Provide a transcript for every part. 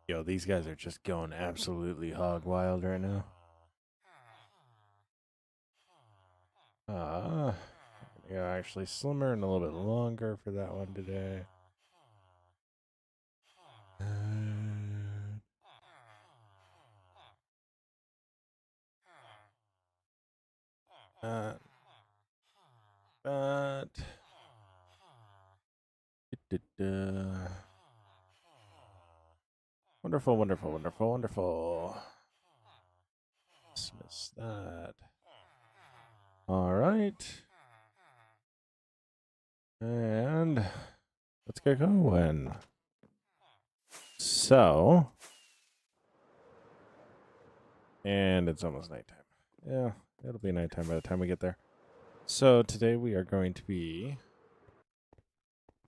Yo, these guys are just going absolutely hog wild right now. Uh, yeah, actually slimmer and a little bit longer for that one today. Uh, but wonderful, wonderful, wonderful, wonderful. Dismiss that. All right. And let's get going. So, and it's almost nighttime. Yeah, it'll be nighttime by the time we get there. So today we are going to be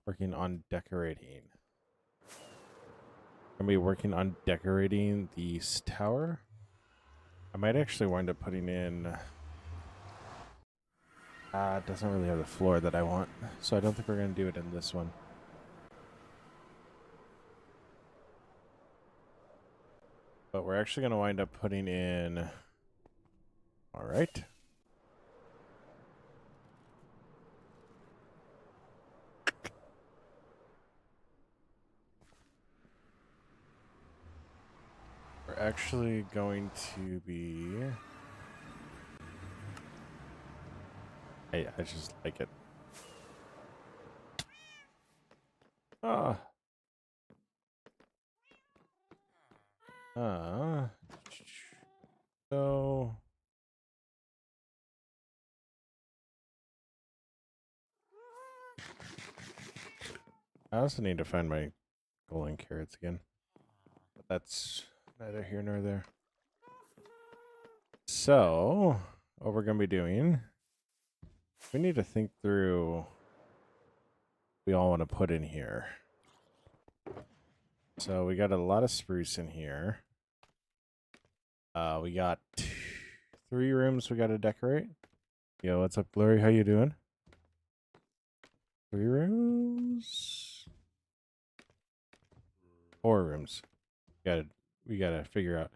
working on decorating. I'm going to be working on decorating the tower. I might actually wind up putting in... it doesn't really have the floor that I want, so I don't think we're going to do it in this one. But we're actually going to wind up putting in... All right. We're actually going to be... I just like it. Ah. So... I also need to find my golden carrots again. But that's neither here nor there. So, what we're going to be doing, we need to think through what we all want to put in here. So, we got a lot of spruce in here. We got 3 rooms we got to decorate. Yo, what's up, Glory? How you doing? 3 rooms? 4 rooms. We gotta figure out.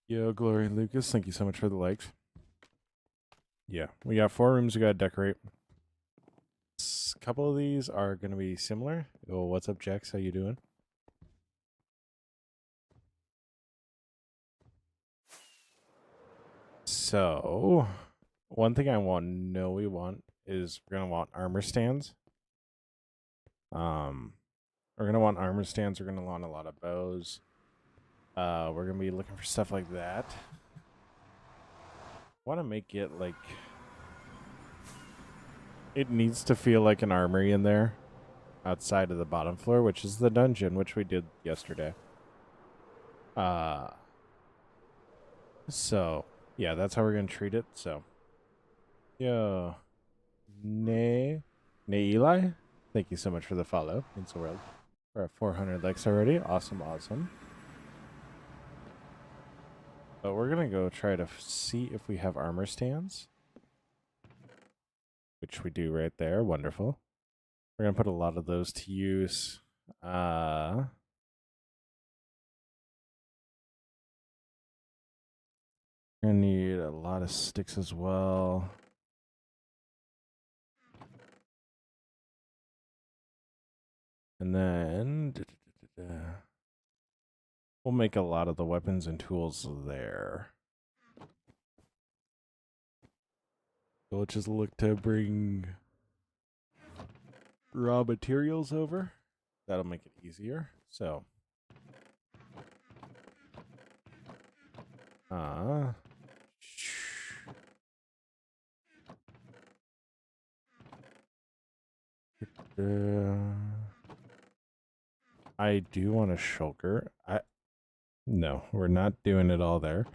Yo, Glory Lucas, thank you so much for the likes. Yeah, we got 4 rooms we gotta decorate. A couple of these are gonna be similar. Oh, what's up, Jax? How you doing? So, one thing I we want is we're gonna want armor stands. We're gonna want armor stands. We're gonna want a lot of bows. We're gonna be looking for stuff like that. Want to make it like it needs to feel like an armory in there, outside of the bottom floor, which is the dungeon, which we did yesterday. So yeah, that's how we're gonna treat it. So, yeah, Nay Eli, thank you so much for the follow. Means the world. We're at 400 likes already. Awesome, awesome. But we're gonna go try to see if we have armor stands, which we do right there. Wonderful. We're gonna put a lot of those to use. Gonna need a lot of sticks as well. And then we'll make a lot of the weapons and tools there. So let's just look to bring raw materials over. That'll make it easier. So, I do want a shulker. No, we're not doing it all there.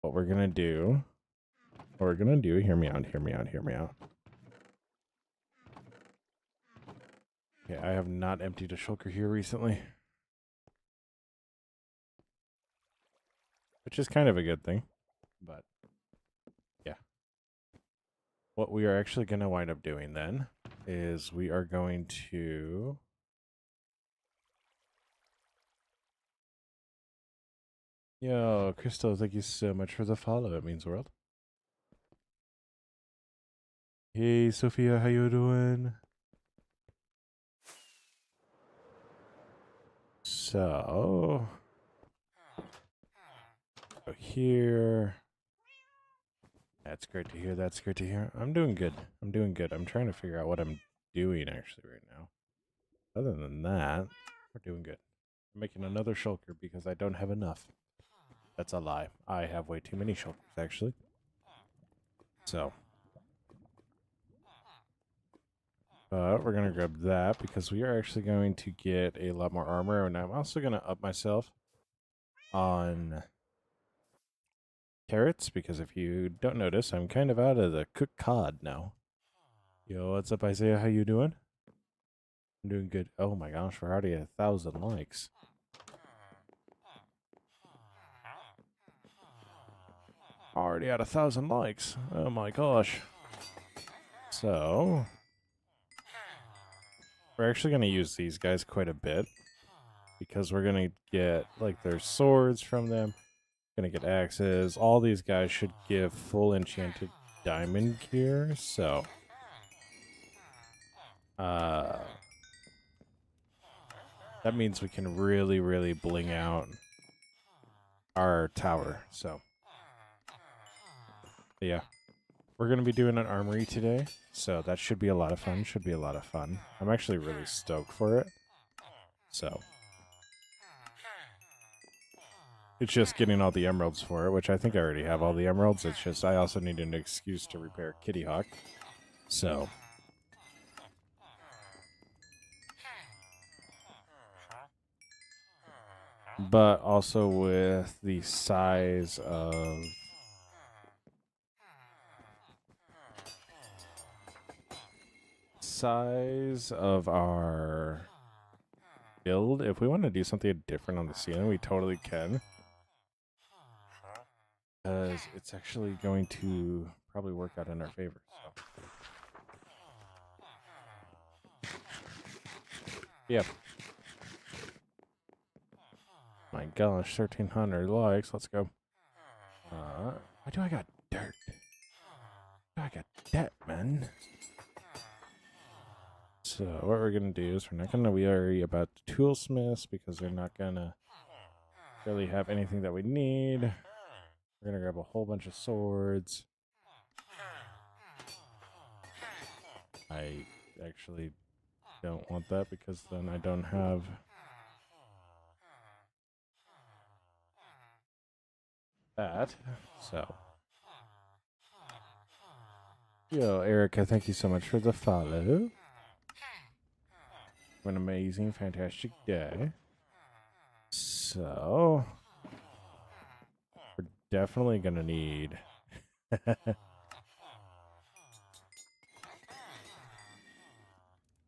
What we're gonna do, hear me out, hear me out, hear me out. Okay, I have not emptied a shulker here recently, which is kind of a good thing, but yeah. What we are actually going to wind up doing then is we are going to Yo, Crystal, thank you so much for the follow. It means the world. Hey, Sophia, how you doing? So, go here. That's great to hear. That's great to hear. I'm doing good. I'm doing good. I'm trying to figure out what I'm doing actually right now. Other than that, we're doing good. I'm making another shulker because I don't have enough. That's a lie. I have way too many shulkers actually. So, we're going to grab that because we are actually going to get a lot more armor. And I'm also going to up myself on carrots because if you don't notice, I'm kind of out of the cooked cod now. Yo, what's up, Isaiah? How you doing? I'm doing good. Oh my gosh, we're already at 1,000 likes. Already at 1,000 likes. Oh my gosh. So, we're actually going to use these guys quite a bit because we're going to get like their swords from them. Going to get axes. All these guys should give full enchanted diamond gear. So, that means we can really, really bling out our tower. So, yeah. We're going to be doing an armory today, so that should be a lot of fun. Should be a lot of fun. I'm actually really stoked for it. So, it's just getting all the emeralds for it, which I think I already have all the emeralds. It's just I also need an excuse to repair Kitty Hawk. So, but also with the size of our build, if we want to do something different on the ceiling, we totally can. Because it's actually going to probably work out in our favor. So. Yeah. My gosh, 1,300 likes. Let's go. Why do I got dirt? I got that, man. So what we're gonna do is we're not gonna worry about the toolsmiths because they're not gonna really have anything that we need. We're gonna grab a whole bunch of swords. I actually don't want that because then I don't have that. So, yo, Erica, thank you so much for the follow. An amazing, fantastic day. So, we're definitely gonna need.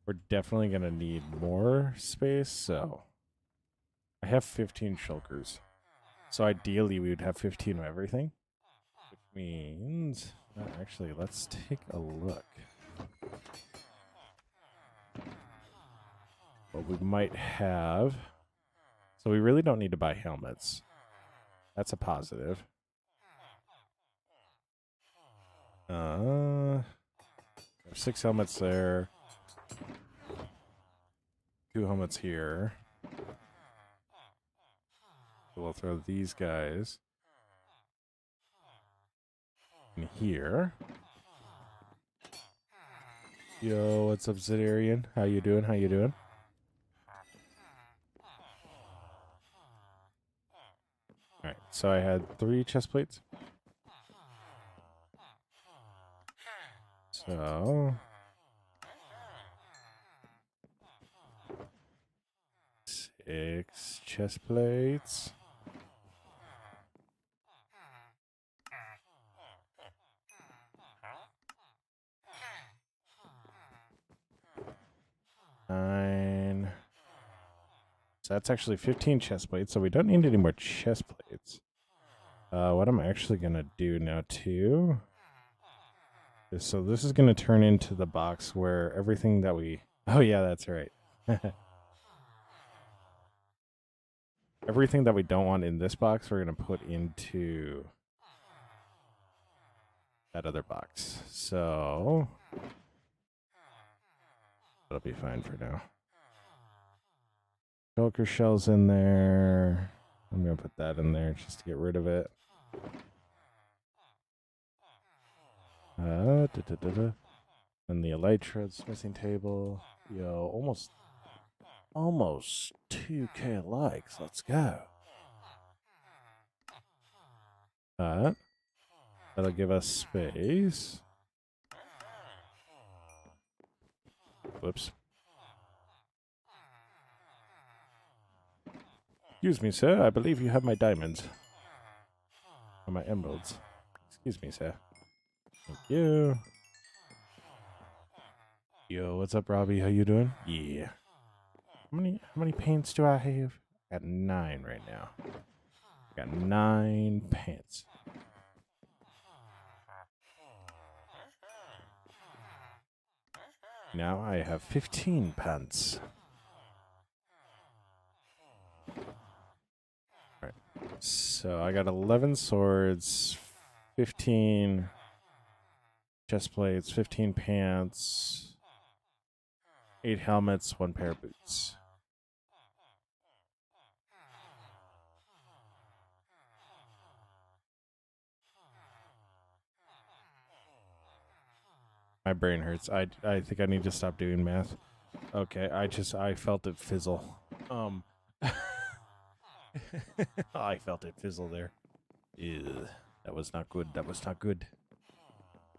We're definitely gonna need more space. So, I have 15 shulkers. So ideally, we would have 15 of everything, which means actually, let's take a look. What we might have. So we really don't need to buy helmets. That's a positive. 6 helmets there. 2 helmets here. So we'll throw these guys in here. Yo, what's up, Zidarian? How you doing? How you doing? All right, so I had 3 chest plates. So 6 chest plates. Nine. So that's actually 15 chest plates, so we don't need any more chest plates. What I'm actually going to do now, too, is so this is going to turn into the box where everything that we... Oh, yeah, that's right. everything that we don't want in this box, we're going to put into that other box. So that'll be fine for now. Shulker shells in there. I'm going to put that in there just to get rid of it. And the elytra smithing table. Yo, almost 2K likes. Let's go. That'll give us space. Whoops. Excuse me, sir. I believe you have my diamonds. Or my emeralds. Excuse me, sir. Thank you. Yo, what's up, Robbie? How you doing? Yeah. How many paints do I have? I got 9 right now. Got 9 pants. Now I have 15 pants. Alright. So I got 11 swords, 15 chest plates, 15 pants, 8 helmets, 1 pair of boots. My brain hurts. I think I need to stop doing math. Okay, I felt it fizzle. I felt it fizzle there. Ew, that was not good. That was not good.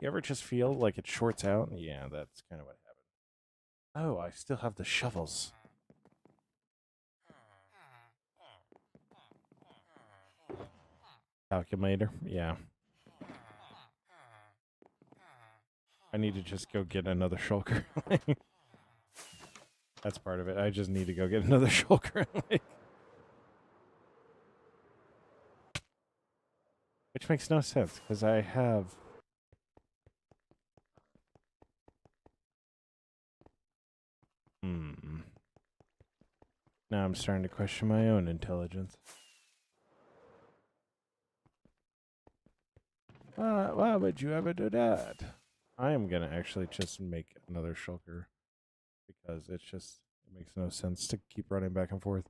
You ever just feel like it shorts out? Yeah, that's kind of what happened. Oh, I still have the shovels. Calculator? Yeah. I need to just go get another shulker. That's part of it. I just need to go get another shulker. Which makes no sense, because I have... Now I'm starting to question my own intelligence. Why would you ever do that? I am going to actually just make another shulker, because it makes no sense to keep running back and forth.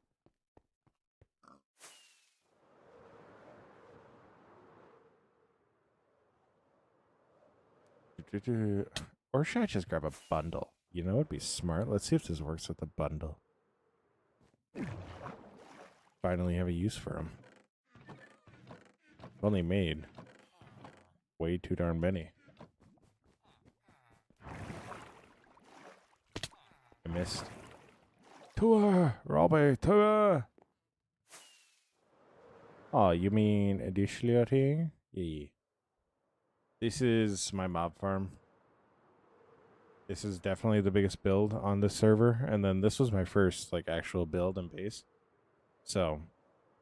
Or should I just grab a bundle? You know, it'd be smart. Let's see if this works with the bundle. Finally have a use for them. I've only made way too darn many. I missed. Tour! Robbie, tour! Oh, you mean additionally? Yeah. This is my mob farm. This is definitely the biggest build on this server. And then this was my first like actual build and base. So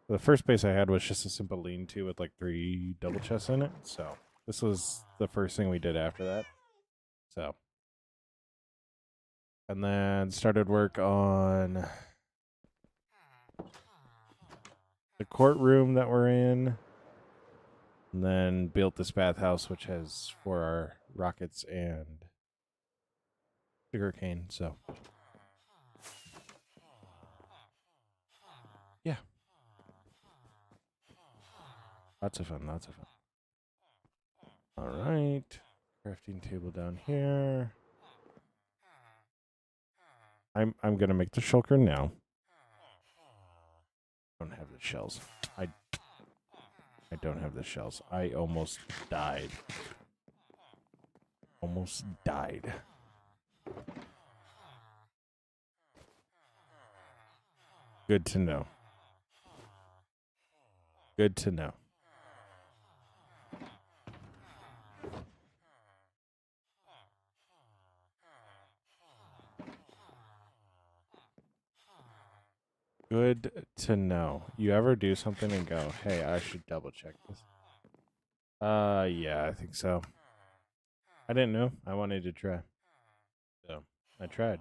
the first base I had was just a simple lean-to with like 3 double chests in it. So this was the first thing we did after that. So. And then started work on the courtroom that we're in. And then built this bathhouse, which has for our rockets and sugarcane. So, yeah. Lots of fun, lots of fun. All right. Crafting table down here. I'm going to make the shulker now. I don't have the shells. I don't have the shells. I almost died. Almost died. Good to know. Good to know. Good to know. You ever do something and go, hey, I should double check this? Yeah, I think so. I didn't know. I wanted to try. So, I tried.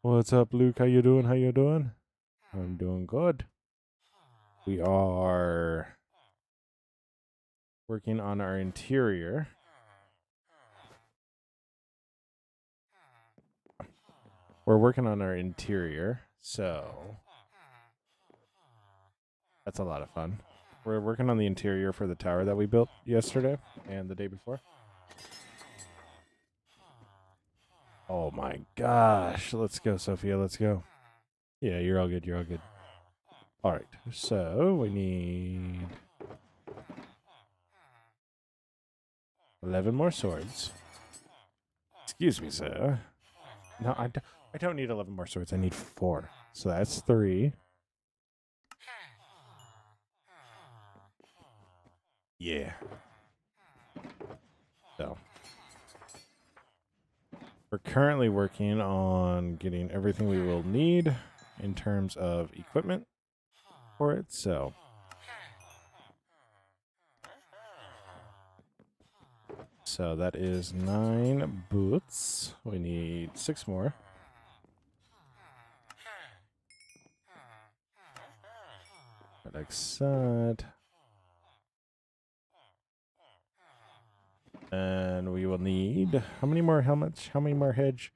What's up, Luke? How you doing? How you doing? I'm doing good. We are working on our interior. We're working on our interior, so that's a lot of fun. We're working on the interior for the tower that we built yesterday and the day before. Oh my gosh. Let's go, Sophia. Let's go. Yeah, you're all good. You're all good. All right. So we need 11 more swords. Excuse me, sir. No, I don't need 11 more swords. I need 4. So that's 3. Yeah. So we're currently working on getting everything we will need in terms of equipment for it. So that is 9 boots. We need 6 more. Like that. And we will need how many more helmets? How many more heads?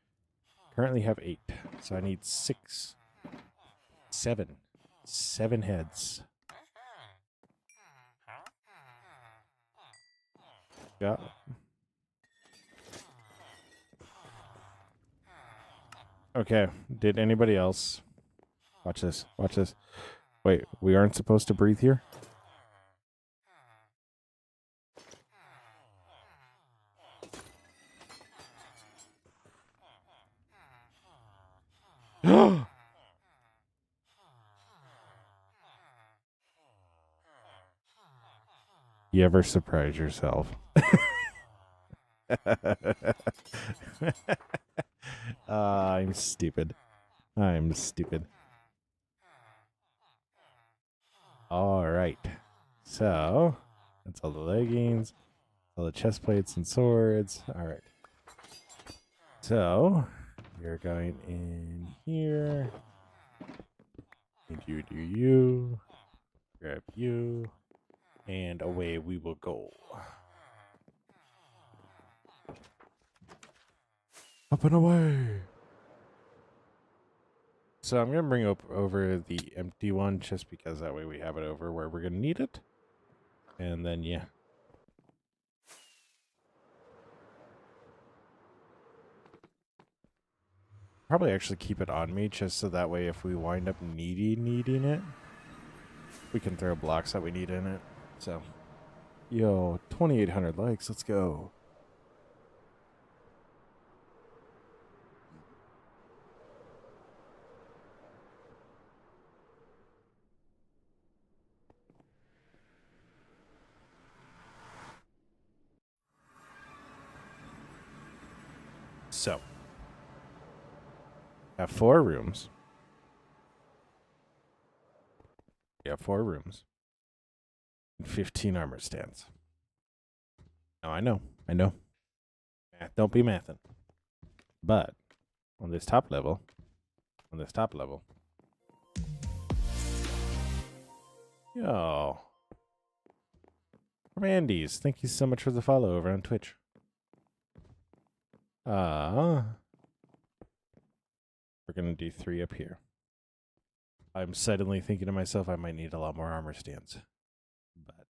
Currently have 8. So I need 6. 7. 7 heads. Yeah. Okay. Did anybody else watch this? Watch this. Wait, we aren't supposed to breathe here? You ever surprise yourself? I'm stupid. I'm stupid. All right. So, that's all the leggings, all the chest plates and swords. All right. So, you're going in here. And you do you. Grab you. And away we will go. Up and away. So I'm going to bring over the empty one just because that way we have it over where we're going to need it. And then, yeah. Probably actually keep it on me just so that way if we wind up needing it, we can throw blocks that we need in it. So, yo, 2,800 likes. Let's go. So, have 4 rooms. We have 4 rooms. And 15 armor stands. Now, I know. Math, don't be mathing. But, on this top level, yo, from Andy's, thank you so much for the follow over on Twitch. We're going to do 3 up here. I'm suddenly thinking to myself, I might need a lot more armor stands. But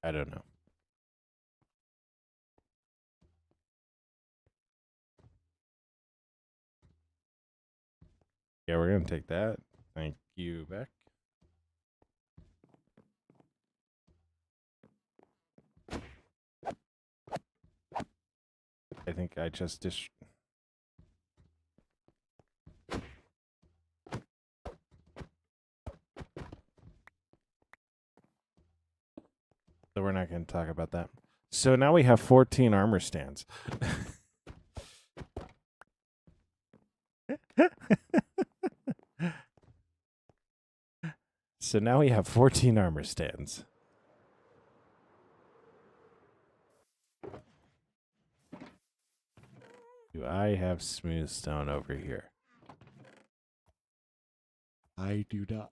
I don't know. Yeah, we're going to take that. Thank you, Beck. I think I just So we're not going to talk about that. So now we have 14 armor stands. So now we have 14 armor stands. Do I have smooth stone over here? I do not.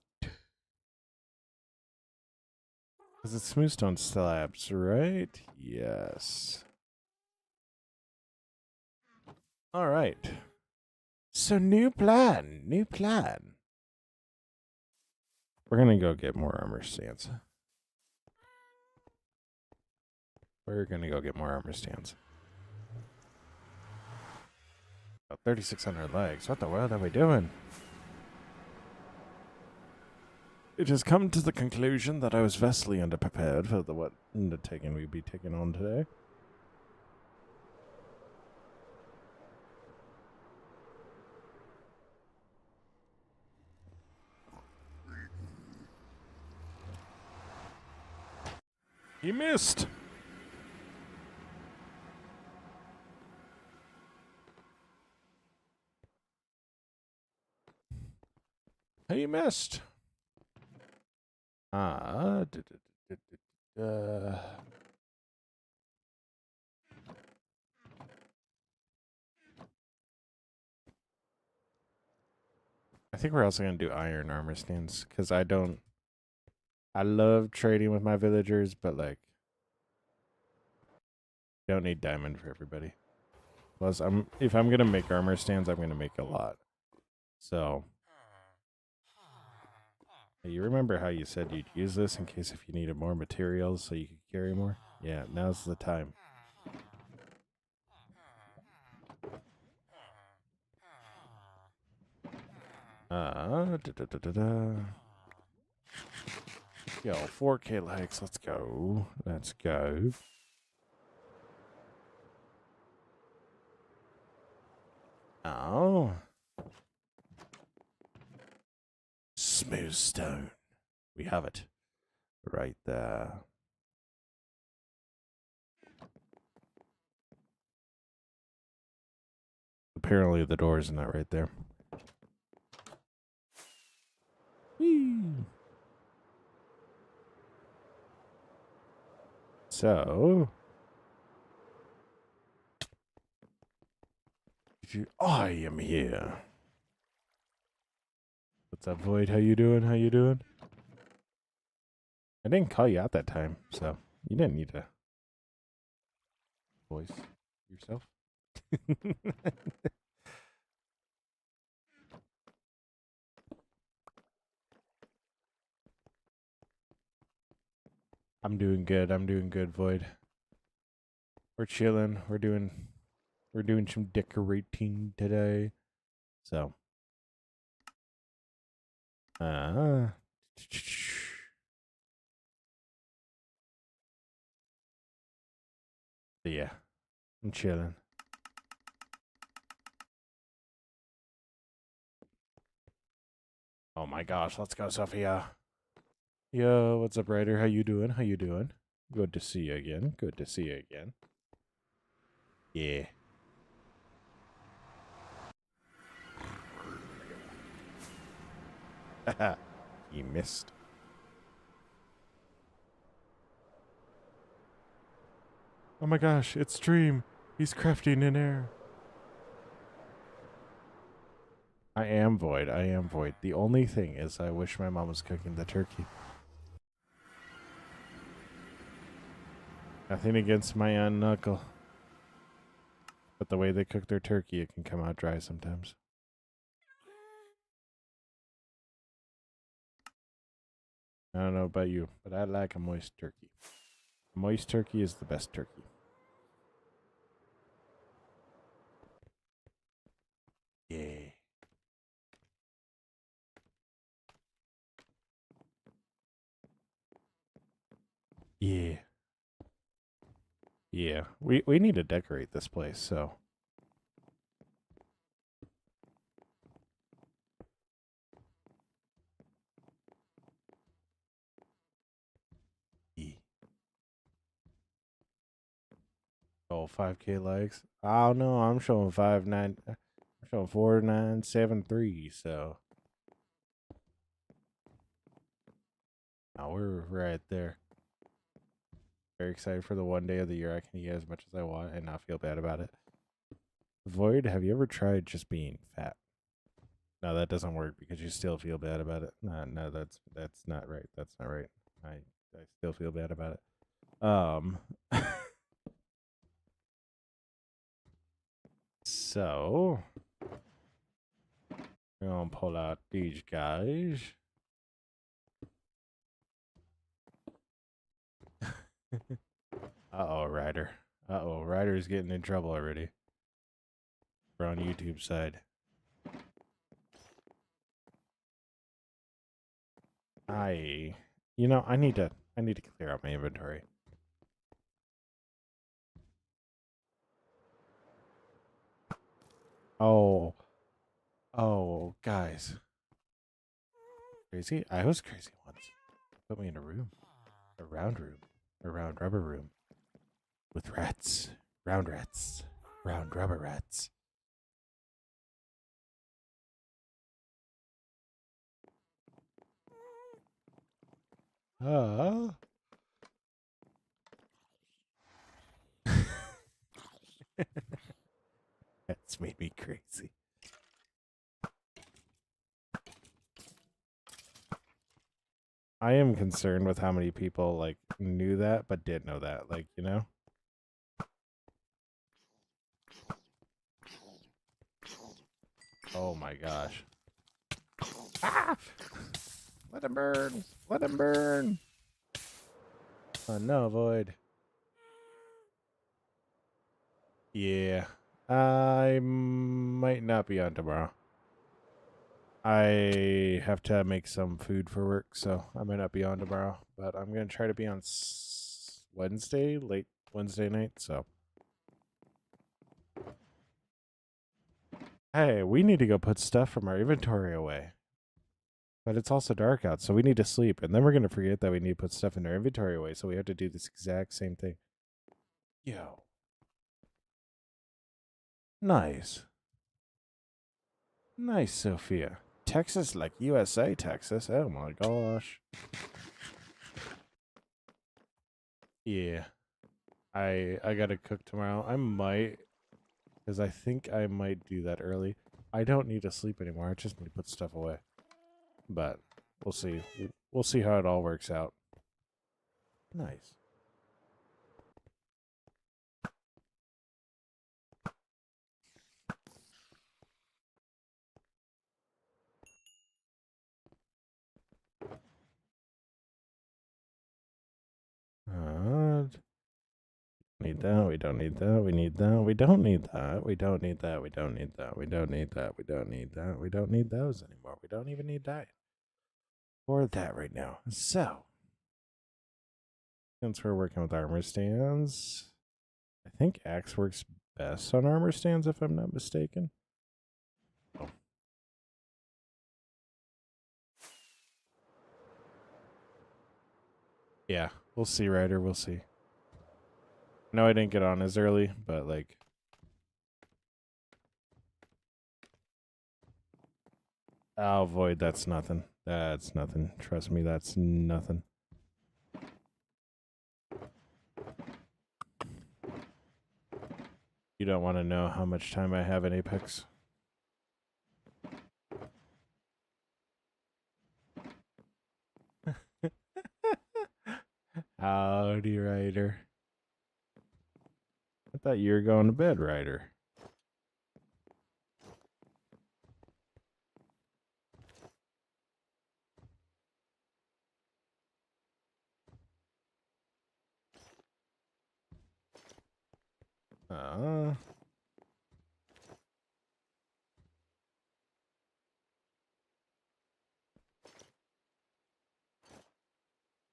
Because it's smooth stone slabs, right? Yes. All right. So new plan. New plan. We're going to go get more armor stands. We're going to go get more armor stands. Oh, 3,600 legs. What the world are we doing? It has come to the conclusion that I was vastly underprepared for what undertaking we'd be taking on today. He missed. He missed. I think we're also going to do iron armor stands because I love trading with my villagers, but like, don't need diamond for everybody. Plus, if I'm going to make armor stands, I'm going to make a lot. So, hey, you remember how you said you'd use this in case if you needed more materials so you could carry more? Yeah, now's the time. Yo, 4K likes. Let's go. Let's go. Oh. Smooth stone. We have it. Right there. Apparently the door is not right there. Whee. So. I am here. What's up, Void? How you doing? How you doing? I didn't call you out that time, so you didn't need to voice yourself. I'm doing good. I'm doing good, Void. We're chilling. We're doing some decorating today. So. Yeah. I'm chilling. Oh my gosh, let's go, Sophia. Yo, what's up, Ryder? How you doing? How you doing? Good to see you again. Good to see you again. Yeah. Haha. He missed. Oh my gosh, it's Dream. He's crafting in air. I am Void. I am Void. The only thing is I wish my mom was cooking the turkey. Nothing against my Aunt Knuckle. But the way they cook their turkey, it can come out dry sometimes. I don't know about you, but I like a moist turkey. A moist turkey is the best turkey. Yeah. Yeah. Yeah. We need to decorate this place, so. Yeah. Oh, 5K likes. Oh no, I'm showing 5.9. I'm showing 4.973. So. Oh, we're right there. Very excited for the one day of the year I can eat as much as I want and not feel bad about it. Void, have you ever tried just being fat? No, that doesn't work because you still feel bad about it. No, that's not right. That's not right. I still feel bad about it. So we're gonna pull out these guys. Uh-oh, Ryder. Uh-oh, Ryder's getting in trouble already. We're on YouTube side. I need to clear out my inventory. Oh. Oh, guys. Crazy? I was crazy once. Put me in a room. A round room. A round rubber room. With rats. Round rats. Round rubber rats. That's made me crazy. I am concerned with how many people like knew that but didn't know that, like, you know? Oh my gosh. Ah! Let him burn. Let him burn. Oh no, Void. Yeah. I might not be on tomorrow. I have to make some food for work, so I might not be on tomorrow. But I'm going to try to be on Wednesday, late Wednesday night, so. Hey, we need to go put stuff from our inventory away. But it's also dark out, so we need to sleep. And then we're going to forget that we need to put stuff in our inventory away, so we have to do this exact same thing. Yo. Nice. Nice, Sophia. Texas like USA, Texas. Oh my gosh. Yeah. I gotta cook tomorrow. I might, because I think I might do that early. I don't need to sleep anymore. I just need to put stuff away. But we'll see. We'll see how it all works out. Nice. Need that. We don't need that. We need that. We don't need that. We don't need that. We don't need that. We don't need that. We don't need that. We don't need those anymore. We don't even need that or that right now. So, since we're working with armor stands, I think axe works best on armor stands, if I'm not mistaken. Oh. Yeah, we'll see, Ryder. We'll see. No, I didn't get on as early, but like. Oh, Void, that's nothing. That's nothing. Trust me, that's nothing. You don't want to know how much time I have in Apex. Howdy, Ryder. I thought you were going to bed, Ryder. Can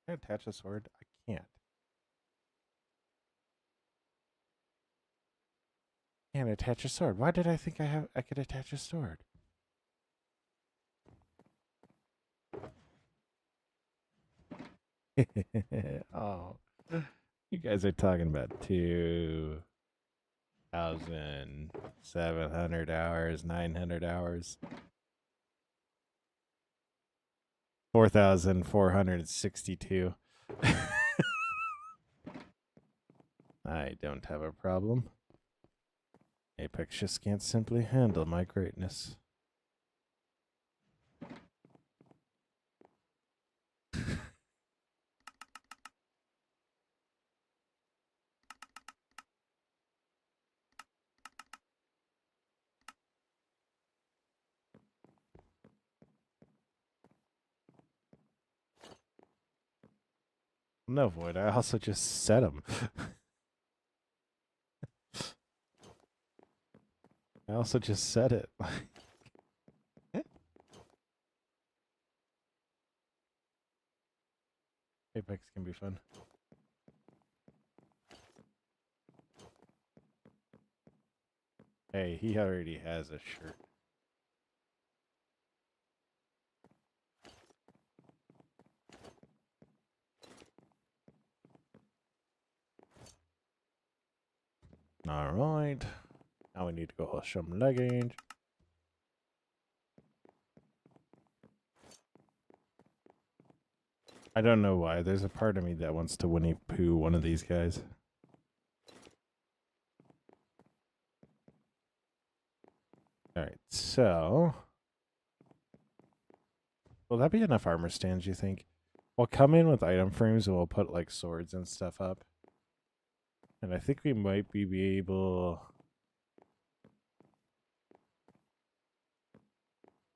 I attach a sword? I can't. Can't attach a sword. Why did I think I could attach a sword? Oh, you guys are talking about 2,700 hours, 900 hours, 4,462. I don't have a problem. Apex just can't simply handle my greatness. No, Void. I also just set them. I also just said it. Apex can be fun. Hey, he already has a shirt. Alright. Now we need to go show some leggings. I don't know why. There's a part of me that wants to Winnie Pooh one of these guys. Alright, so... will that be enough armor stands, you think? We'll come in with item frames and we'll put, like, swords and stuff up. And I think we might be able...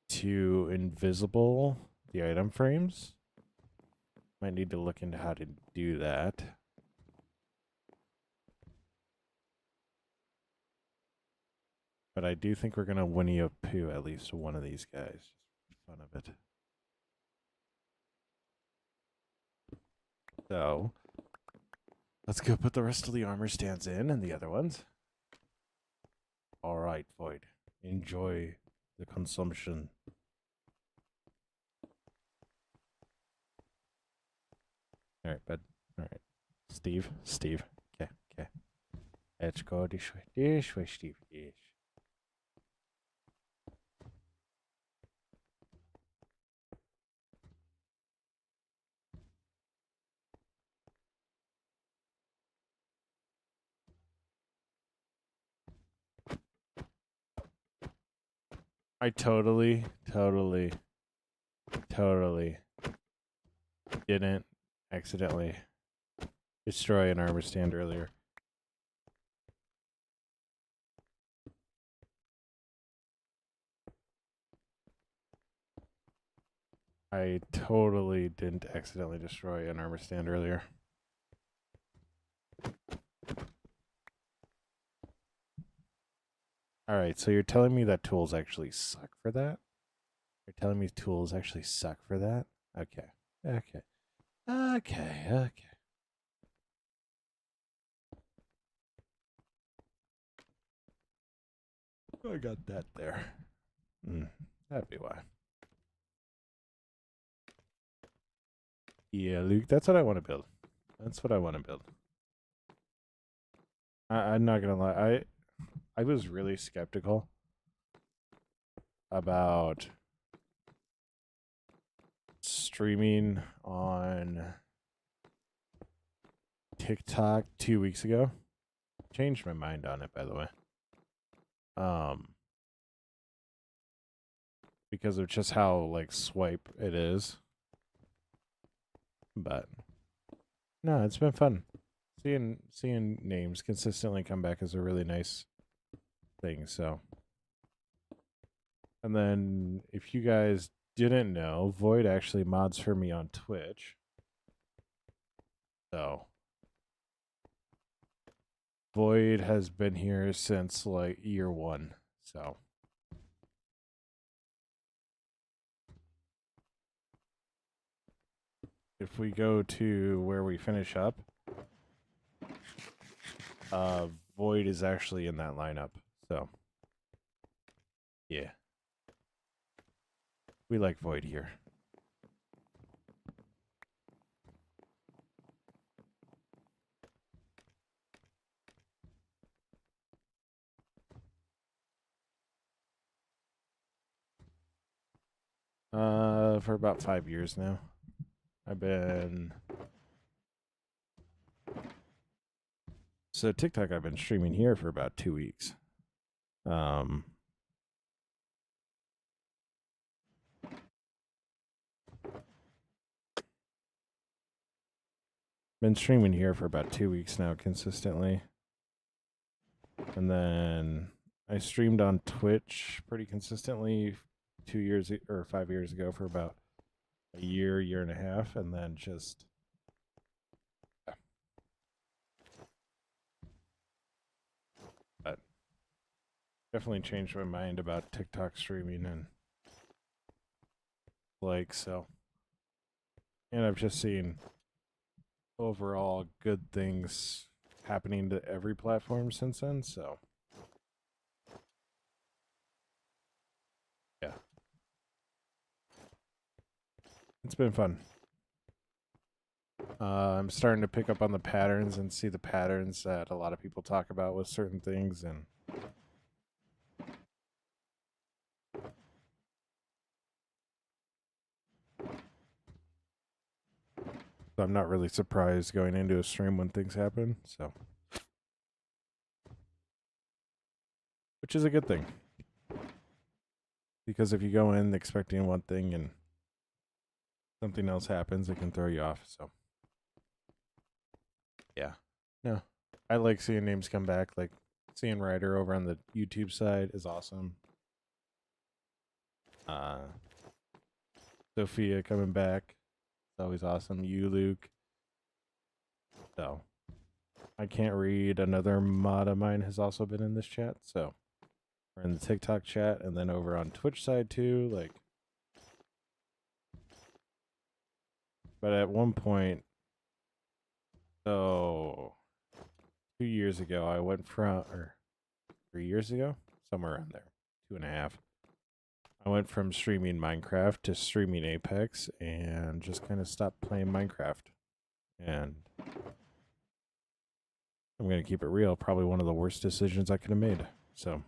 to invisible the item frames. Might need to look into how to do that. But I do think we're going to Winnie a Pooh at least one of these guys. Just for fun of it. So, let's go put the rest of the armor stands in and the other ones. Alright, Void. Enjoy the consumption. Alright, bud. Alright. Steve. Okay. Let's go this way, Steve. Yes. I totally didn't accidentally destroy an armor stand earlier. I totally didn't accidentally destroy an armor stand earlier. Alright, so you're telling me that tools actually suck for that? You're telling me tools actually suck for that? Okay. I got that there. That'd be why. Yeah, Luke, that's what I want to build. I'm not gonna lie. I was really skeptical about streaming on TikTok 2 weeks ago. Changed my mind on it, by the way. Because of just how like swipe it is. But no, it's been fun. Seeing names consistently come back is a really nice thing, so. And then if you guys didn't know, Void actually mods for me on Twitch. So Void has been here since like year 1, so. If we go to where we finish up, Void is actually in that lineup, so. Yeah. We like Void here. For about 5 years now. So TikTok, I've been streaming here for about 2 weeks. Been streaming here for about 2 weeks now consistently. And then I streamed on Twitch pretty consistently 2 years or 5 years ago for about a year and a half, and then just definitely changed my mind about TikTok streaming and like so. And I've just seen overall good things happening to every platform since then, so yeah. It's been fun. I'm starting to pick up on the patterns and see the patterns that a lot of people talk about with certain things, and I'm not really surprised going into a stream when things happen, so which is a good thing. Because if you go in expecting one thing and something else happens, it can throw you off, so yeah. No. I like seeing names come back, like seeing Ryder over on the YouTube side is awesome. Sophia coming back. It's always awesome. You, Luke. So I can't read. Another mod of mine has also been in this chat, so we're in the TikTok chat and then over on Twitch side too, like. But at one point, so 2 years ago, I went from, or 3 years ago, somewhere around there, 2.5. I went from streaming Minecraft to streaming Apex and just kind of stopped playing Minecraft. And I'm going to keep it real, probably one of the worst decisions I could have made. So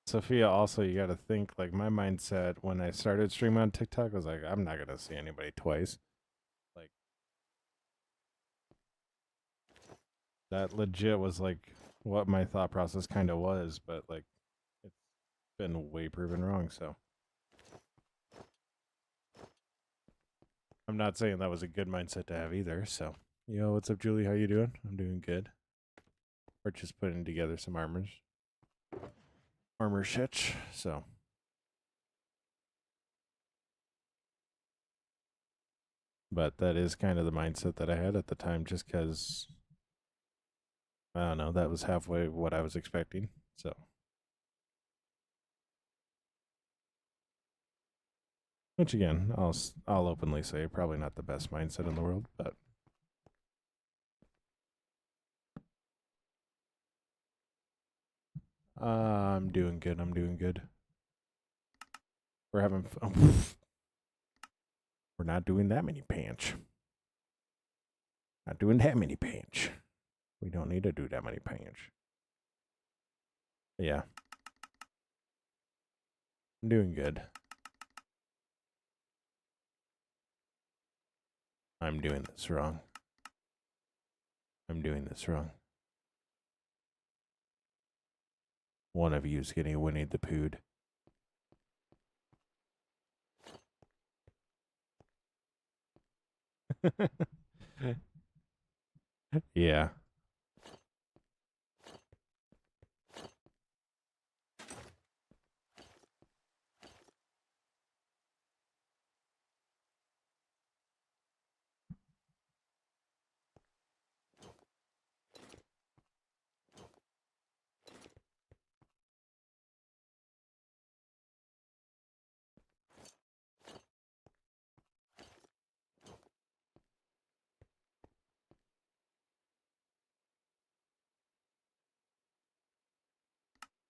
Sophia, also, you got to think, like, my mindset when I started streaming on TikTok was like, I'm not going to see anybody twice. Like, that legit was like what my thought process kind of was, but like, it's been way proven wrong, so. I'm not saying that was a good mindset to have either, so. Yo, what's up, Julie? How you doing? I'm doing good. We're just putting together some armor shit, so. But that is kind of the mindset that I had at the time, just because, I don't know, that was halfway what I was expecting, so. Which again, I'll openly say, probably not the best mindset in the world, but. I'm doing good. I'm doing good. We're having fun. We're not doing that many pants. Not doing that many pants. We don't need to do that many pants. Yeah. I'm doing good. I'm doing this wrong. I'm doing this wrong. One of you is getting Winnie the Poohed. Yeah.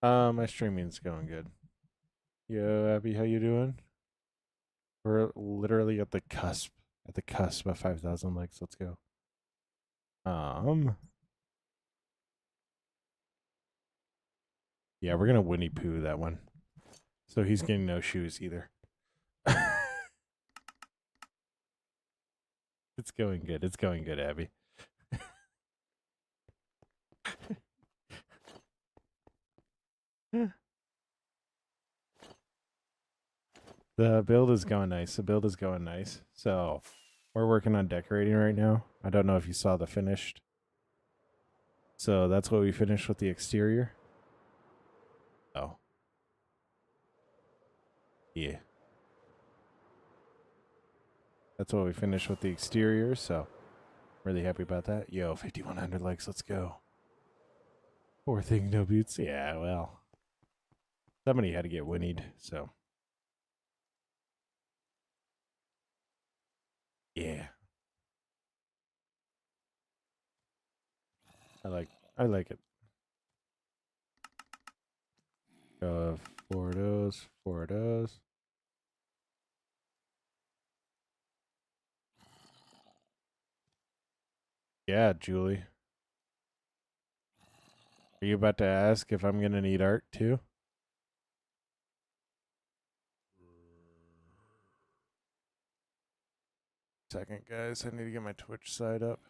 My streaming's going good. Yo, Abby, how you doing? We're literally at the cusp of 5,000 likes. Let's go. Yeah, we're gonna Winnie Pooh that one. So he's getting no shoes either. It's going good. It's going good, Abby. The build is going nice. The build is going nice. So we're working on decorating right now. I don't know if you saw the finished. So that's what we finished with the exterior. Oh. Yeah. That's what we finished with the exterior, so really happy about that. Yo, 5,100 likes, let's go. Poor thing, no boots. Yeah, well, somebody had to get whinnied, so. Yeah. I like it. Four of those, four of those. Yeah, Julie. Are you about to ask if I'm gonna need art too? Second, guys. I need to get my Twitch side up.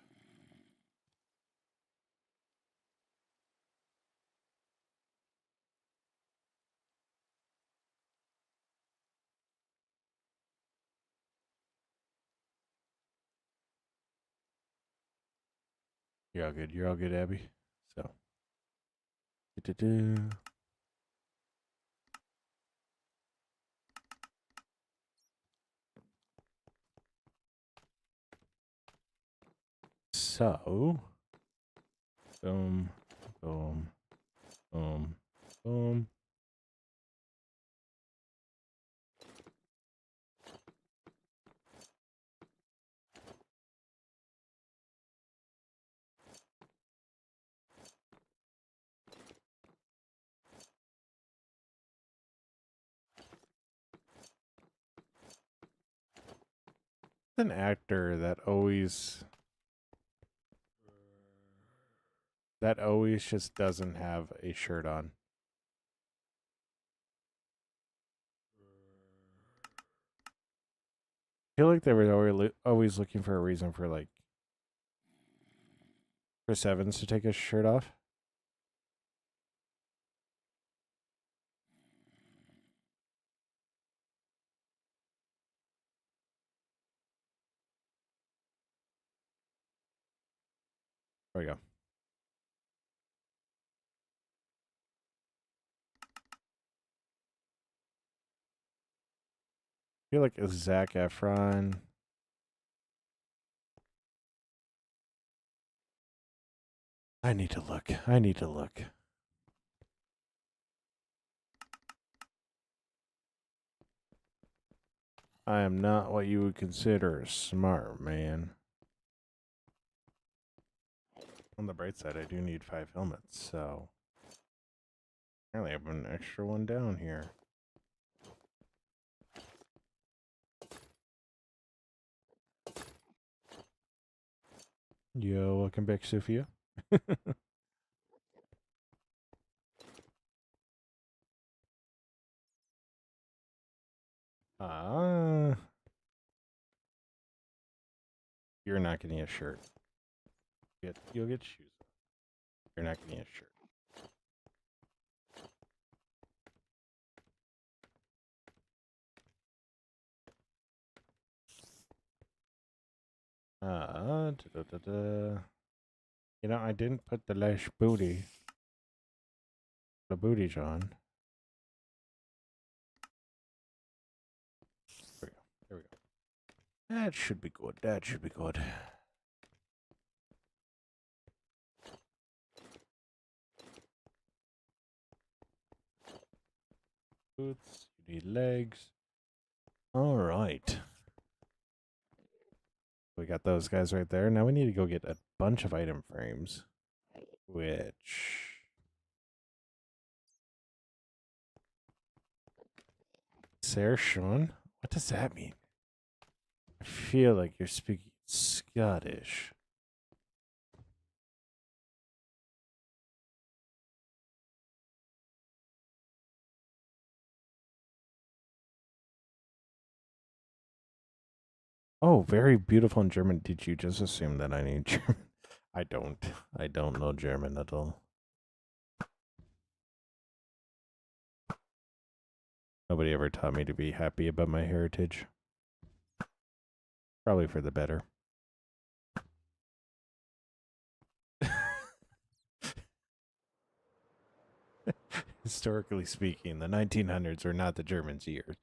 You're all good. You're all good, Abby. So. Do-do-do. So. Boom. Boom. Boom. Boom. An actor that always just doesn't have a shirt on. I feel like they were always looking for a reason for like Chris Evans to take his shirt off. There we go. I feel like it's Zac Efron. I need to look. I need to look. I am not what you would consider a smart man. On the bright side, I do need 5 helmets, so apparently I have an extra one down here. Yo, welcome back, Sophia. You're not getting a shirt. You'll get shoes. You're not getting a shirt. You know, I didn't put the lash booty. The booties on. There we go. There we go. That should be good. That should be good. Boots. You need legs. All right. We got those guys right there. Now we need to go get a bunch of item frames. Which... Sir Sean? What does that mean? I feel like you're speaking Scottish. Oh, very beautiful in German. Did you just assume that I need German? I don't. I don't know German at all. Nobody ever taught me to be happy about my heritage. Probably for the better. Historically speaking, the 1900s were not the Germans' years.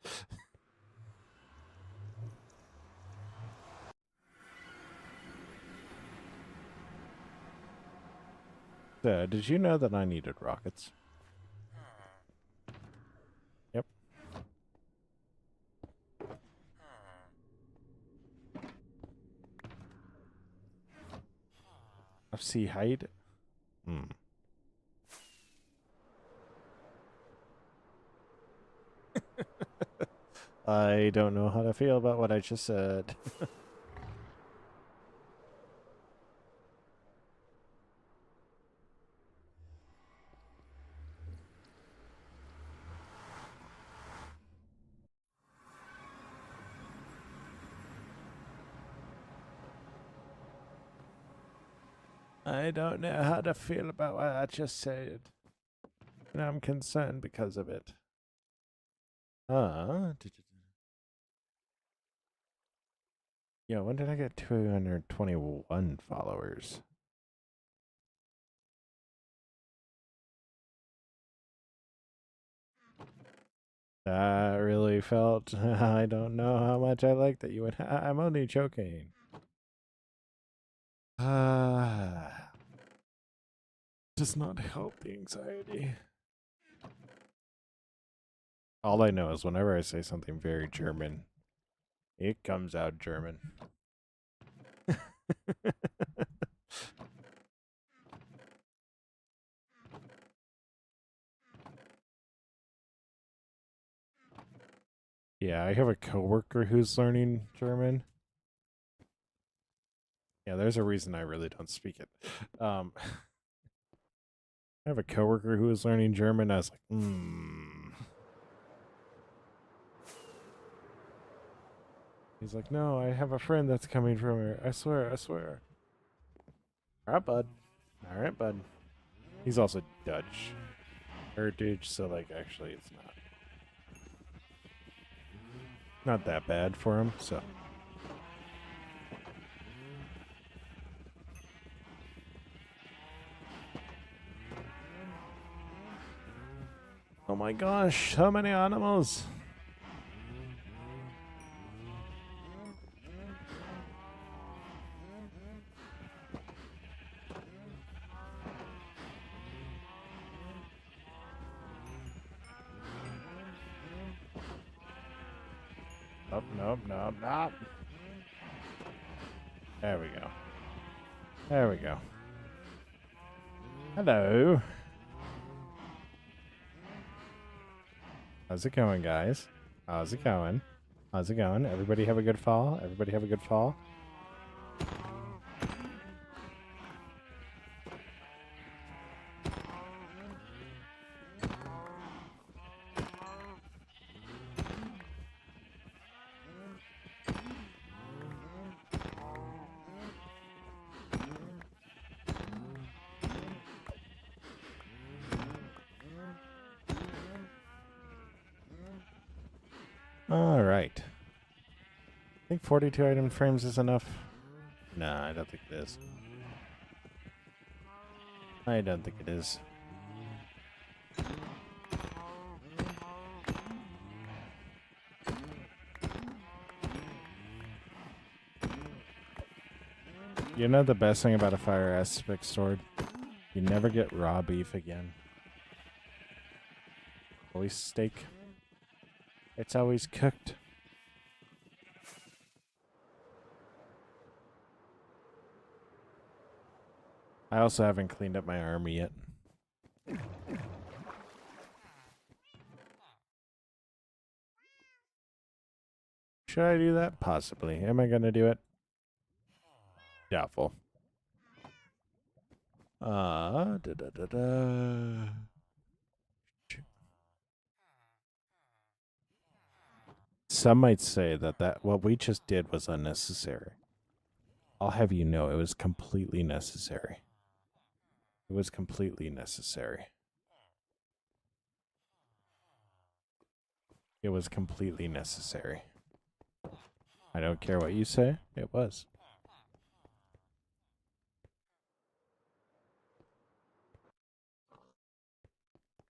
So, did you know that I needed rockets? Yep. FC height? Hmm. I don't know how to feel about what I just said. I don't know how to feel about what I just said. And I'm concerned because of it. Yeah, when did I get 221 followers? That really felt. I don't know how much I like that you went. I'm only joking. Does not help the anxiety. All I know is whenever I say something very German, it comes out German. Yeah, I have a coworker who's learning German. Yeah, there's a reason I really don't speak it. I have a coworker who is learning German. I was like, He's like, no, I have a friend that's coming from here. I swear, I swear. All right, bud. All right, bud. He's also Dutch heritage, so like actually it's not that bad for him. So oh my gosh, how many animals? Nope, nope, nope, nope. There we go. There we go. Hello. How's it going, guys? How's it going? How's it going? Everybody have a good fall? Everybody have a good fall? All right. I think 42 item frames is enough. Nah, I don't think it is. I don't think it is. You know the best thing about a fire aspect sword? You never get raw beef again. Always steak. It's always cooked. I also haven't cleaned up my army yet. Should I do that? Possibly. Am I going to do it? Doubtful. Da, da, da, da. Some might say that what we just did was unnecessary. I'll have you know it was completely necessary. It was completely necessary. It was completely necessary. I don't care what you say. It was.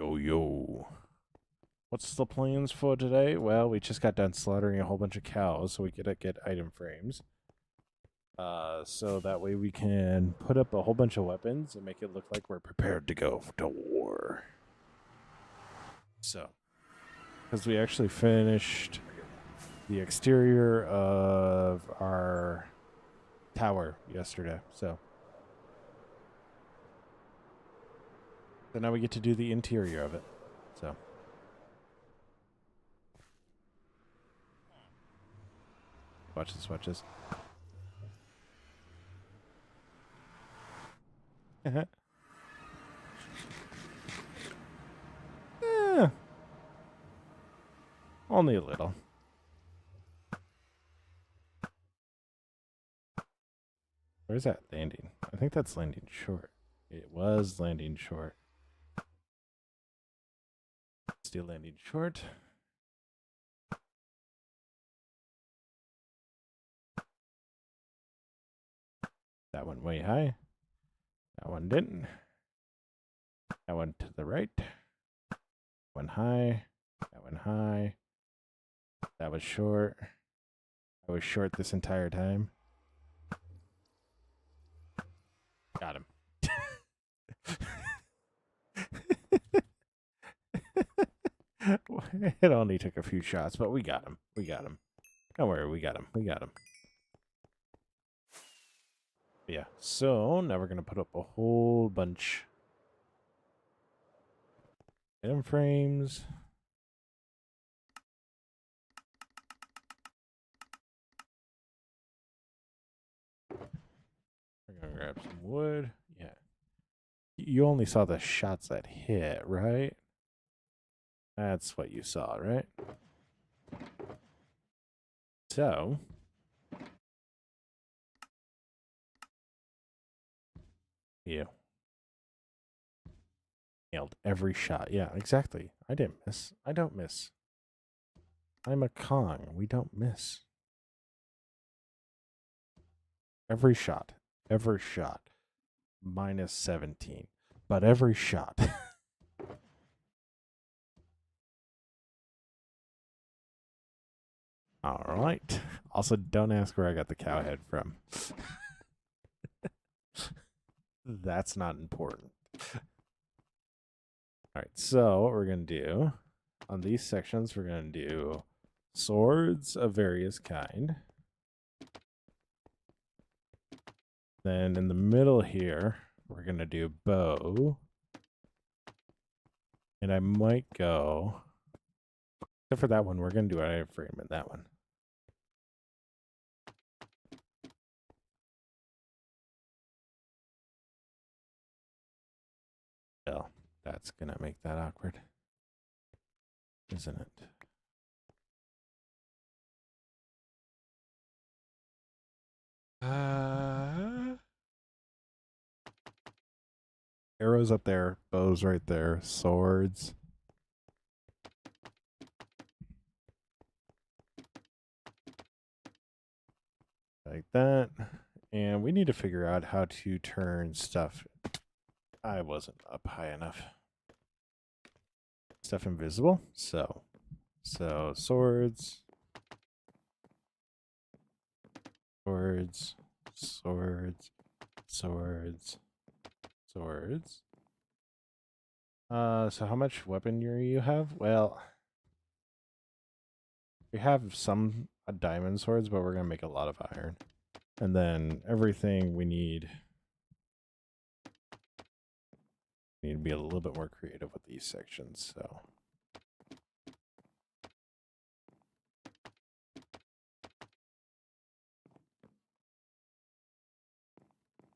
Yo, yo. What's the plans for today? Well, we just got done slaughtering a whole bunch of cows so we could get item frames. So that way we can put up a whole bunch of weapons and make it look like we're prepared to go to war. So, because we actually finished the exterior of our tower yesterday, so now we get to do the interior of it. So watch this, watch this. Only a little. Where's that landing? I think that's landing short. It was landing short. Still landing short. That went way high. That one didn't. That one to the right. That one high. That one high. That was short. I was short this entire time. Got him. It only took a few shots, but we got him. We got him. Don't worry, we got him. We got him. Yeah, so now we're going to put up a whole bunch of item frames. We're going to grab some wood. Yeah. You only saw the shots that hit, right? That's what you saw, right? So, yeah. Nailed every shot. Yeah, exactly. I didn't miss. I don't miss. I'm a Kong. We don't miss. Every shot. Every shot. Minus 17. But every shot. All right. Also, don't ask where I got the cow head from. That's not important. All right. So, what we're going to do on these sections, we're going to do swords of various kind. Then in the middle here, we're going to do bow. And I might go, except for that one, we're going to do an frame in that one. Well, that's going to make that awkward, isn't it? Arrows up there, bows right there, swords. Like that. And we need to figure out how to turn stuff. I wasn't up high enough. Stuff invisible. So swords. Swords. Swords. Swords. Swords. So how much weaponry you have? Well, we have some diamond swords, but we're gonna make a lot of iron. And then everything we need to be a little bit more creative with these sections, so.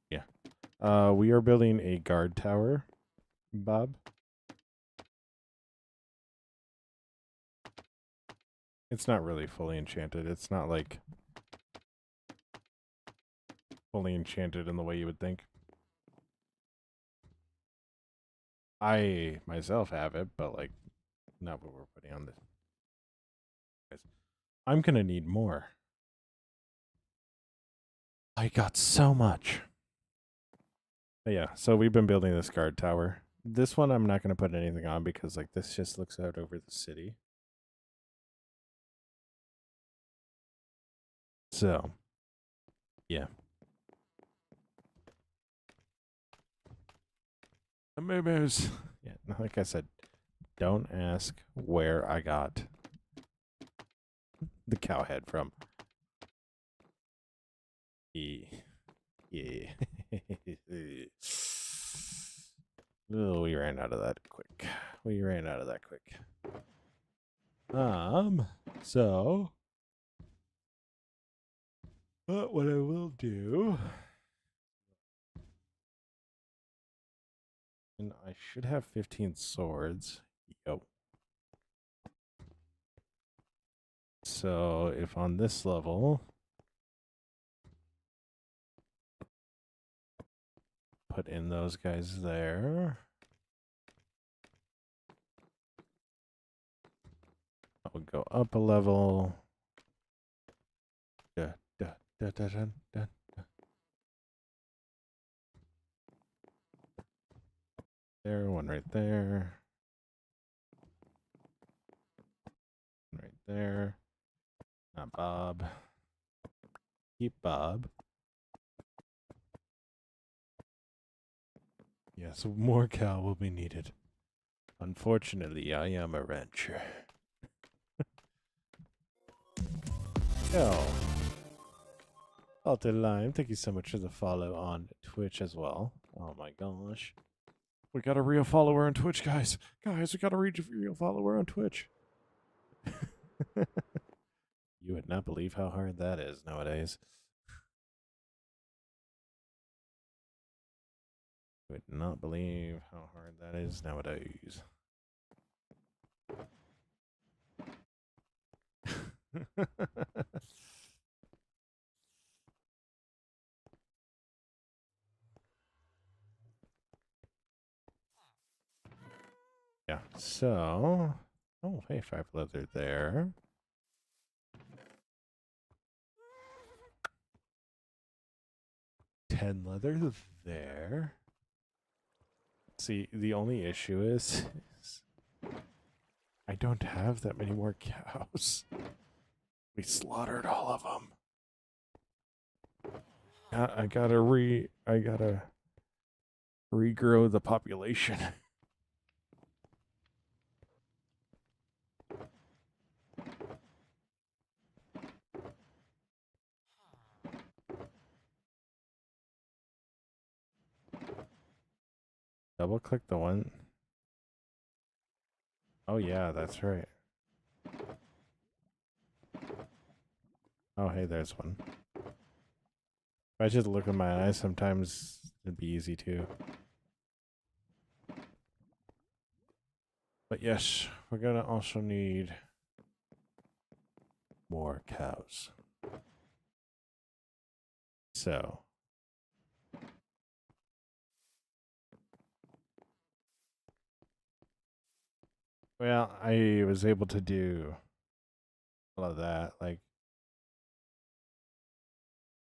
Yeah. We are building a guard tower, Bob. It's not really fully enchanted. It's not like fully enchanted in the way you would think. I myself have it, but like not what we're putting on this. I'm gonna need more. I got so much. But yeah, so we've been building this guard tower. this one I'm not going to put anything on because like this just looks out over the city. So, yeah. Maybe it was, yeah, like I said, don't ask where I got the cow head from. Yeah. Oh, we ran out of that quick. So what I will do, and I should have 15 swords. Yo. So if on this level, put in those guys there. I'll go up a level. Da, da, da, da, da, da. There, one right there. One right there. Not Bob. Keep Bob. Yeah, so more cow will be needed. Unfortunately, I am a rancher. Yo. Alter Lime, thank you so much for the follow on Twitch as well. Oh my gosh. We got a real follower on Twitch, guys. Guys, we got a real follower on Twitch. You would not believe how hard that is nowadays. You would not believe how hard that is nowadays. Yeah, so... Oh, hey, 5 leather there. $10 leather there. See, the only issue is I don't have that many more cows. We slaughtered all of them. I gotta regrow the population. Double click the one. Oh yeah, that's right. Oh hey, there's one. If I just look in my eyes, sometimes it'd be easy too. But yes, we're gonna also need more cows. So. Well, I was able to do all of that. Like,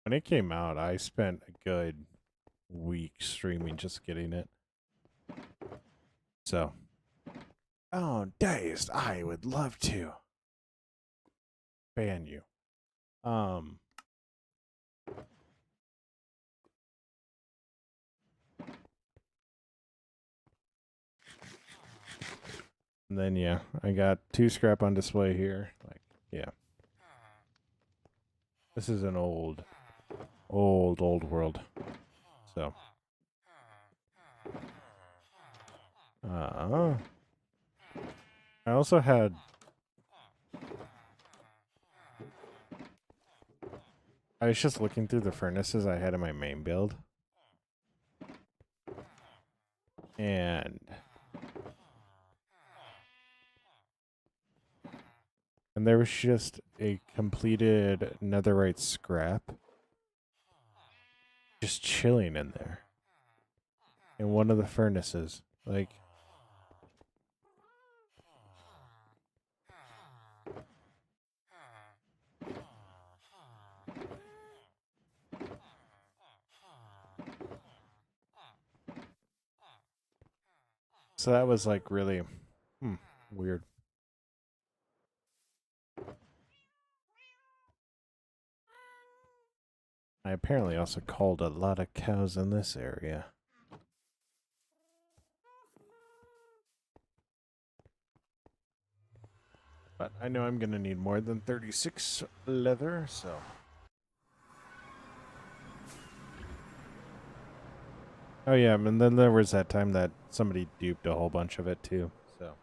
when it came out, I spent a good week streaming just getting it. So. Oh, Dazed, I would love to ban you. And then yeah, I got 2 scrap on display here. Like, yeah. This is an old world. So. I also had I was just looking through the furnaces I had in my main build. And there was just a completed netherite scrap just chilling in there. In one of the furnaces. Like, So that was like really weird. I apparently also called a lot of cows in this area. But I know I'm going to need more than 36 leather, so. Oh yeah, and then there was that time that somebody duped a whole bunch of it too, so.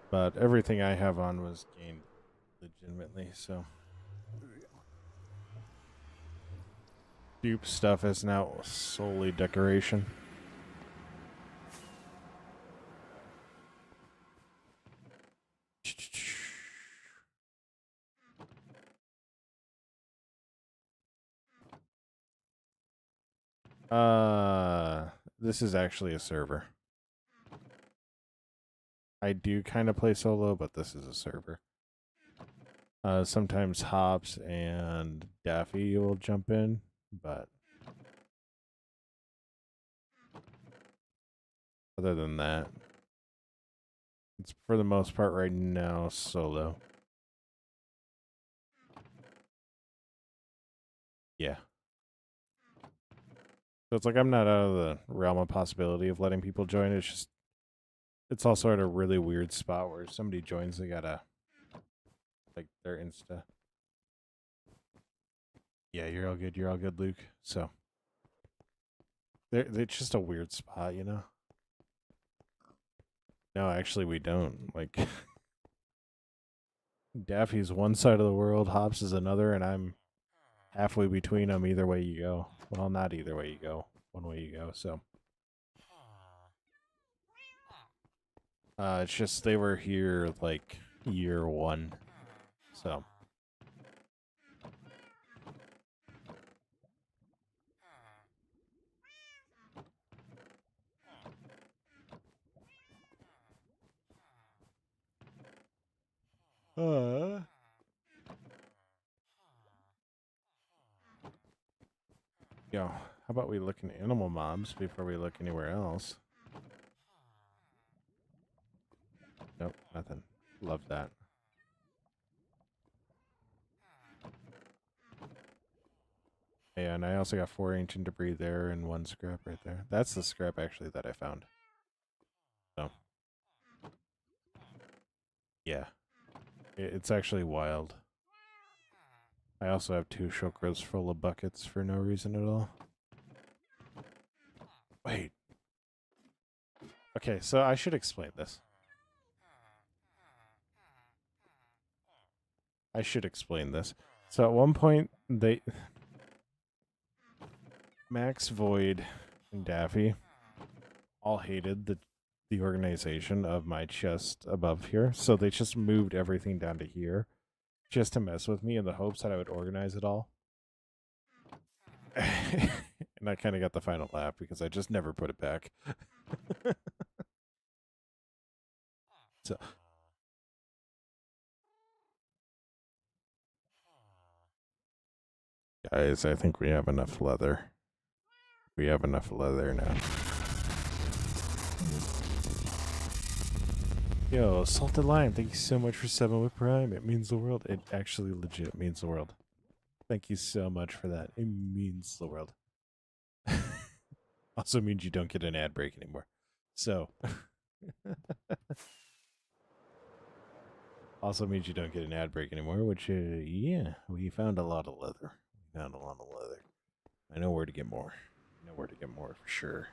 But everything I have on was gained legitimately, so. Dupe stuff is now solely decoration. This is actually a server. I do kind of play solo, but this is a server. Sometimes Hops and Daffy will jump in, but other than that, it's for the most part right now solo. Yeah. So it's like I'm not out of the realm of possibility of letting people join. It's just, it's also at a really weird spot where if somebody joins, they gotta, like, their Insta. Yeah, you're all good. You're all good, Luke. So, it's just a weird spot, you know? No, actually, we don't. Like, Daffy's one side of the world, Hops is another, and I'm halfway between them either way you go. Well, not either way you go. One way you go, so. It's just they were here, like, year one. So. Yo, how about we look in animal mobs before we look anywhere else? Nope, nothing. Love that. Yeah, and I also got 4 ancient debris there and 1 scrap right there. That's the scrap actually that I found. So, yeah, it's actually wild. I also have 2 chakras full of buckets for no reason at all. Wait. Okay, so I should explain this. I should explain this. So at one point, Max, Void, and Daffy all hated the organization of my chest above here, so they just moved everything down to here just to mess with me in the hopes that I would organize it all. And I kind of got the final laugh because I just never put it back. So, guys, I think we have enough leather. We have enough leather now. Yo, Salted Lime, thank you so much for 7 with Prime. It means the world. It actually legit means the world. Thank you so much for that. It means the world. Also means you don't get an ad break anymore. So, also means you don't get an ad break anymore, which, yeah, we found a lot of leather. We found a lot of leather. I know where to get more. I know where to get more for sure.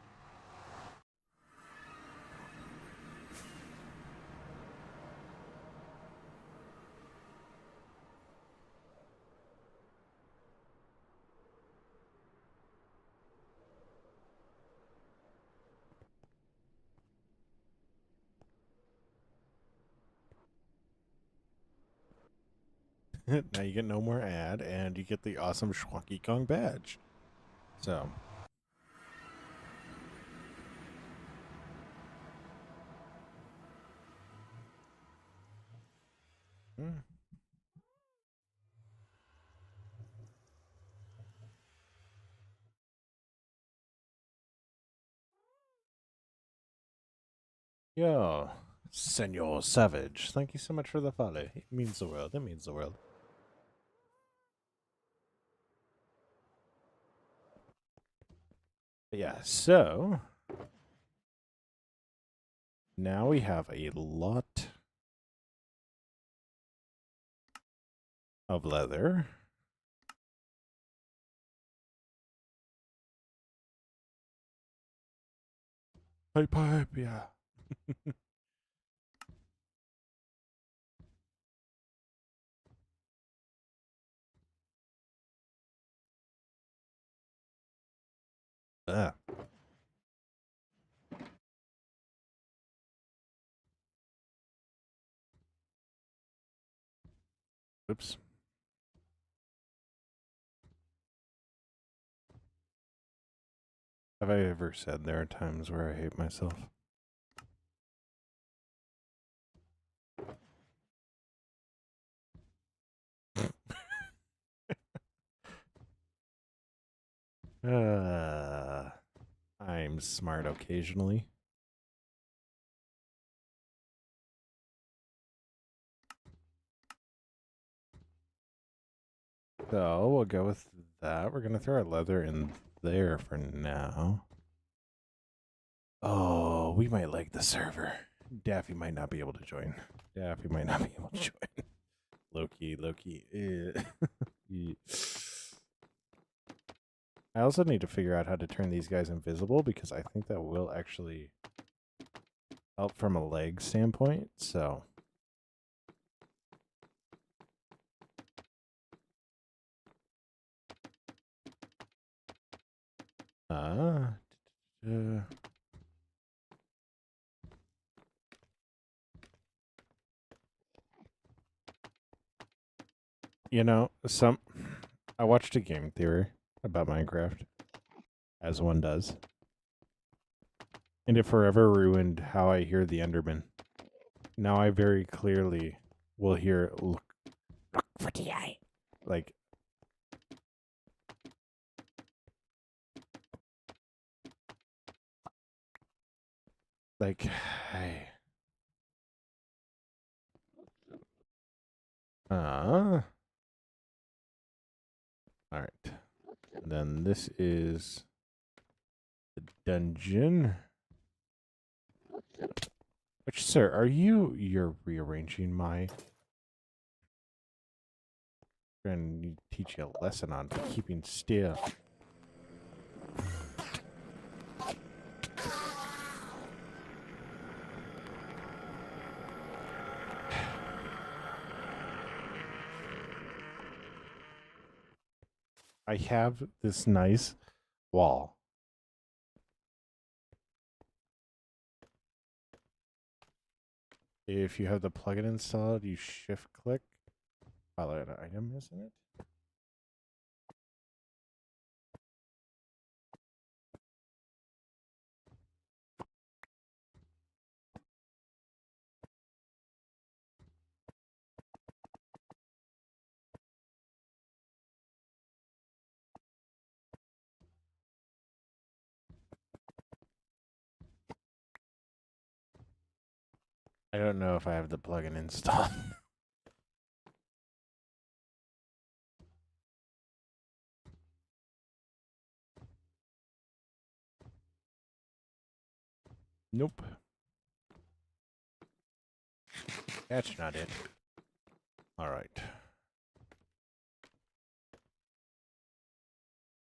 Now you get no more ad, and you get the awesome Schwanky Kong badge. So. Hmm. Yo, Senor Savage, thank you so much for the follow. It means the world. It means the world. But yeah, so now we have a lot of leather. Pipe, yeah. Ah. Oops. Have I ever said there are times where I hate myself? I'm smart occasionally. So we'll go with that. We're gonna throw our leather in there for now. Oh, we might like the server. Daffy might not be able to join. Daffy might not be able to join. Loki. I also need to figure out how to turn these guys invisible because I think that will actually help from a leg standpoint. So. You know, I watched a game theory about Minecraft, as one does, and it forever ruined how I hear the Enderman. Now I very clearly will hear look for TI. Like, hey. All right. And then this is the dungeon. Which, sir, you're rearranging my... Trying to teach you a lesson on keeping still. I have this nice wall. If you have the plugin installed, you shift click. Follow an item, isn't it? I don't know if I have the plugin installed. Nope. That's not it. All right.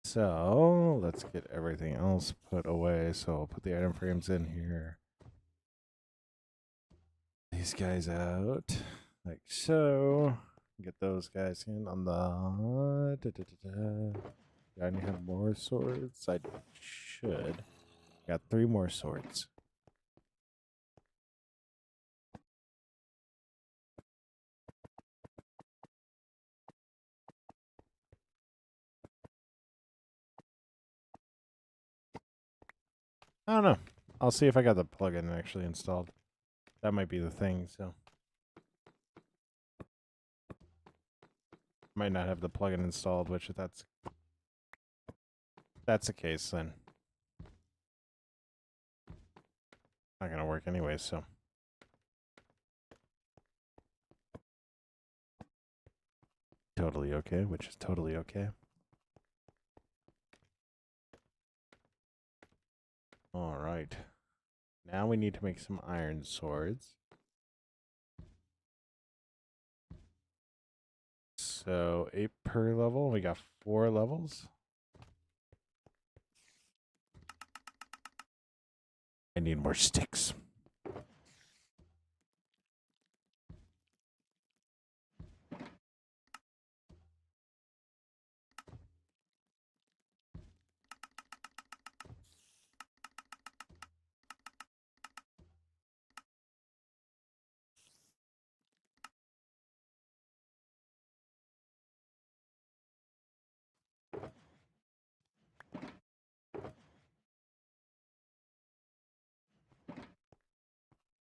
So let's get everything else put away. So I'll put the item frames in here. These guys out like so. Get those guys in on the. Do I have more swords? I should. Got 3 more swords. I don't know. I'll see if I got the plugin actually installed. That might be the thing, so. Might not have the plugin installed, which if that's the case, then Not gonna work anyway, so. Totally okay, which is totally okay. All right. Now we need to make some iron swords. So 8 per level. We got 4 levels. I need more sticks.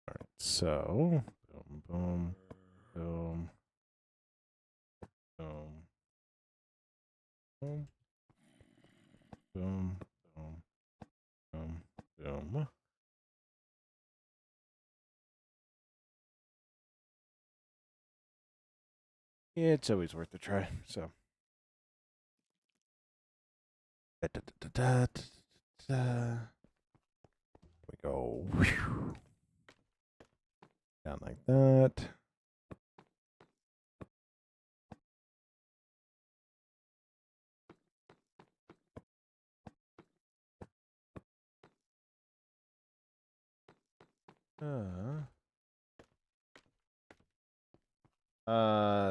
All right. So, boom, boom, boom, boom, boom, boom, boom, boom, boom. It's always worth a try. So. We go down like that.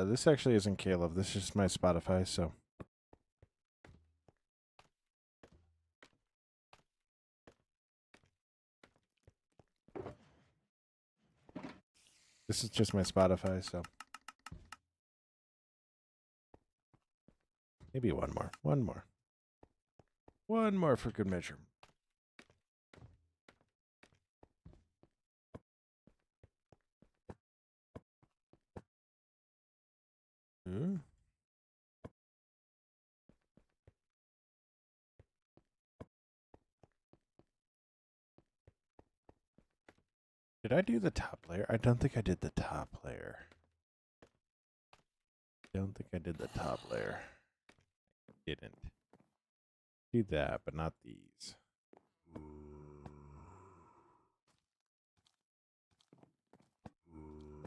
This actually isn't Caleb. This is my Spotify, so. This is just my Spotify, so. Maybe one more. One more. One more for good measure. Hmm? Did I do the top layer? I don't think I did the top layer. Don't think I did the top layer. Didn't. Do that, but not these.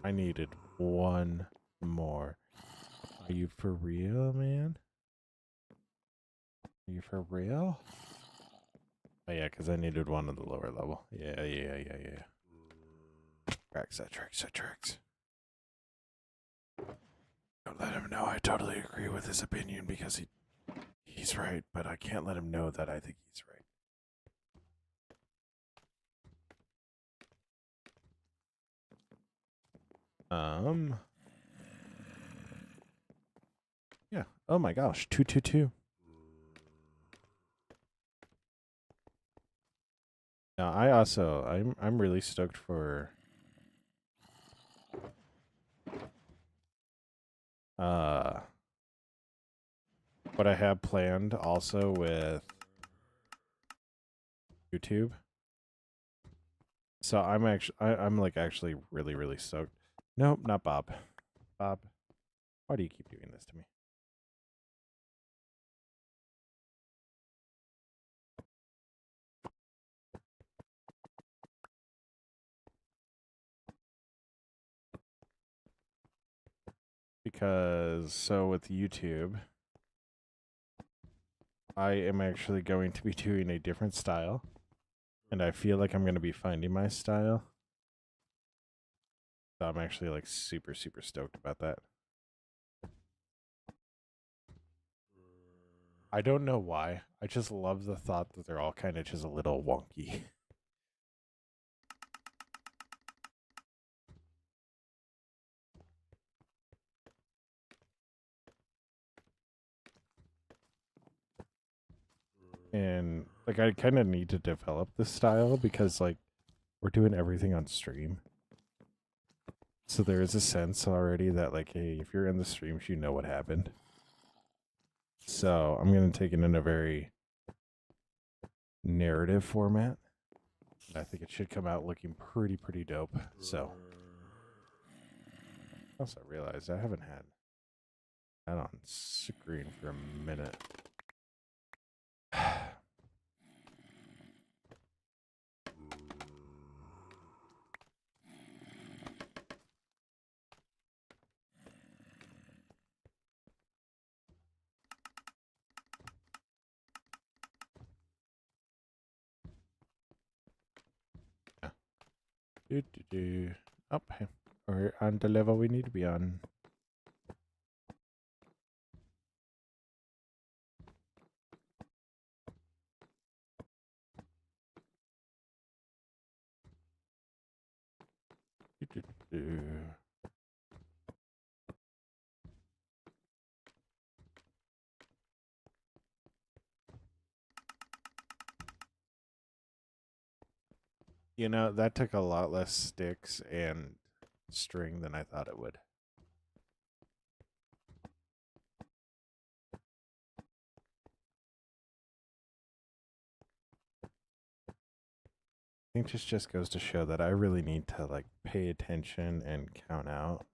I needed one more. Are you for real, man? Are you for real? Oh yeah, because I needed one on the lower level. Yeah. Tracks. Don't let him know I totally agree with his opinion because he's right, but I can't let him know that I think he's right. Yeah. Oh my gosh, 222. Now I'm really stoked for what I have planned also with YouTube. So I'm like actually really stoked. Nope, not Bob. Bob, why do you keep doing this to me? Because so with YouTube, I am actually going to be doing a different style. And I feel like I'm going to be finding my style. So I'm actually like super stoked about that. I don't know why. I just love the thought that they're all kind of just a little wonky. And like I kind of need to develop this style because like we're doing everything on stream. So there is a sense already that like, hey, if you're in the streams, you know what happened. So I'm going to take it in a very narrative format. I think it should come out looking pretty dope. So, also realized I haven't had that on screen for a minute. Up. We're on the level we need to be on. You know, that took a lot less sticks and string than I thought it would. I think this just goes to show that I really need to like pay attention and count out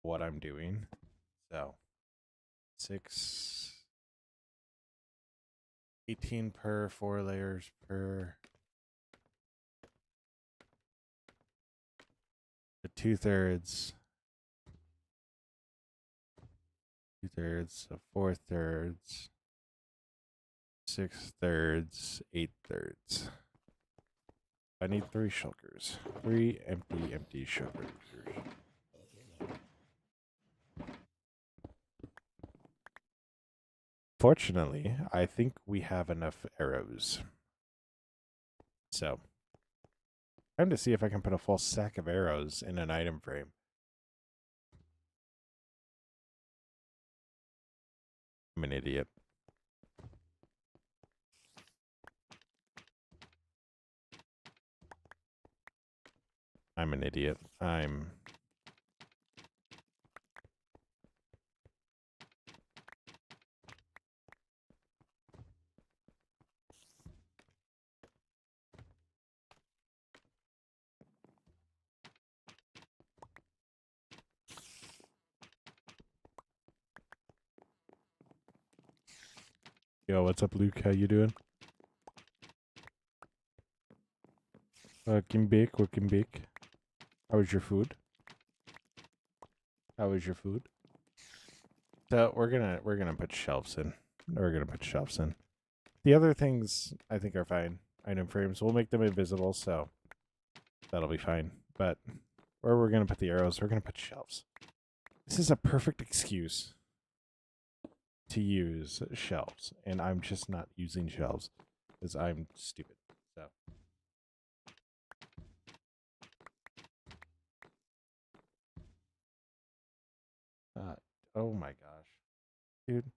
what I'm doing. So 18 per, 4 layers per. The 2/3, 2/3, 4/3, 6/3, 8/3. I need 3 shulkers. 3 empty shulkers. Fortunately, I think we have enough arrows. So, time to see if I can put a full sack of arrows in an item frame. I'm an idiot. I'm an idiot. Yo, what's up, Luke? How you doing? Welcome back. How was your food? How was your food? So we're gonna put shelves in. We're gonna put shelves in. The other things I think are fine. Item frames. We'll make them invisible, so that'll be fine. But where we're gonna put the arrows, we're gonna put shelves. This is a perfect excuse to use shelves, and I'm just not using shelves because I'm stupid. So. Oh my gosh, dude.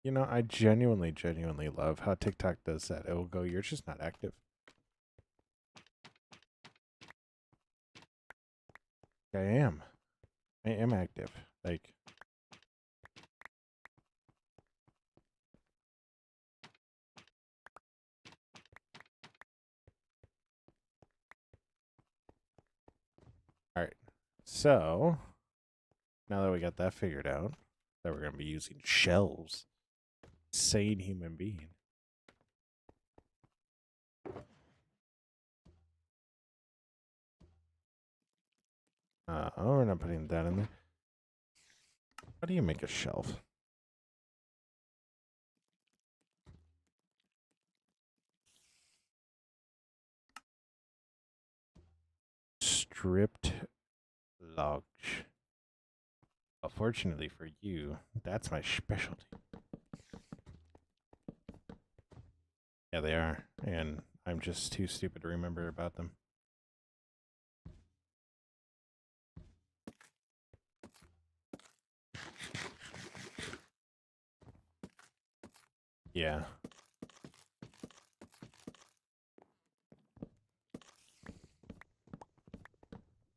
You know, I genuinely love how TikTok does that. It will go, you're just not active. I am active. Like, all right. So now that we got that figured out, that we're gonna be using shelves. Sane human being. Oh, we're not putting that in there. How do you make a shelf? Stripped logs. Well, fortunately for you, that's my specialty. Yeah, they are. And I'm just too stupid to remember about them. Yeah.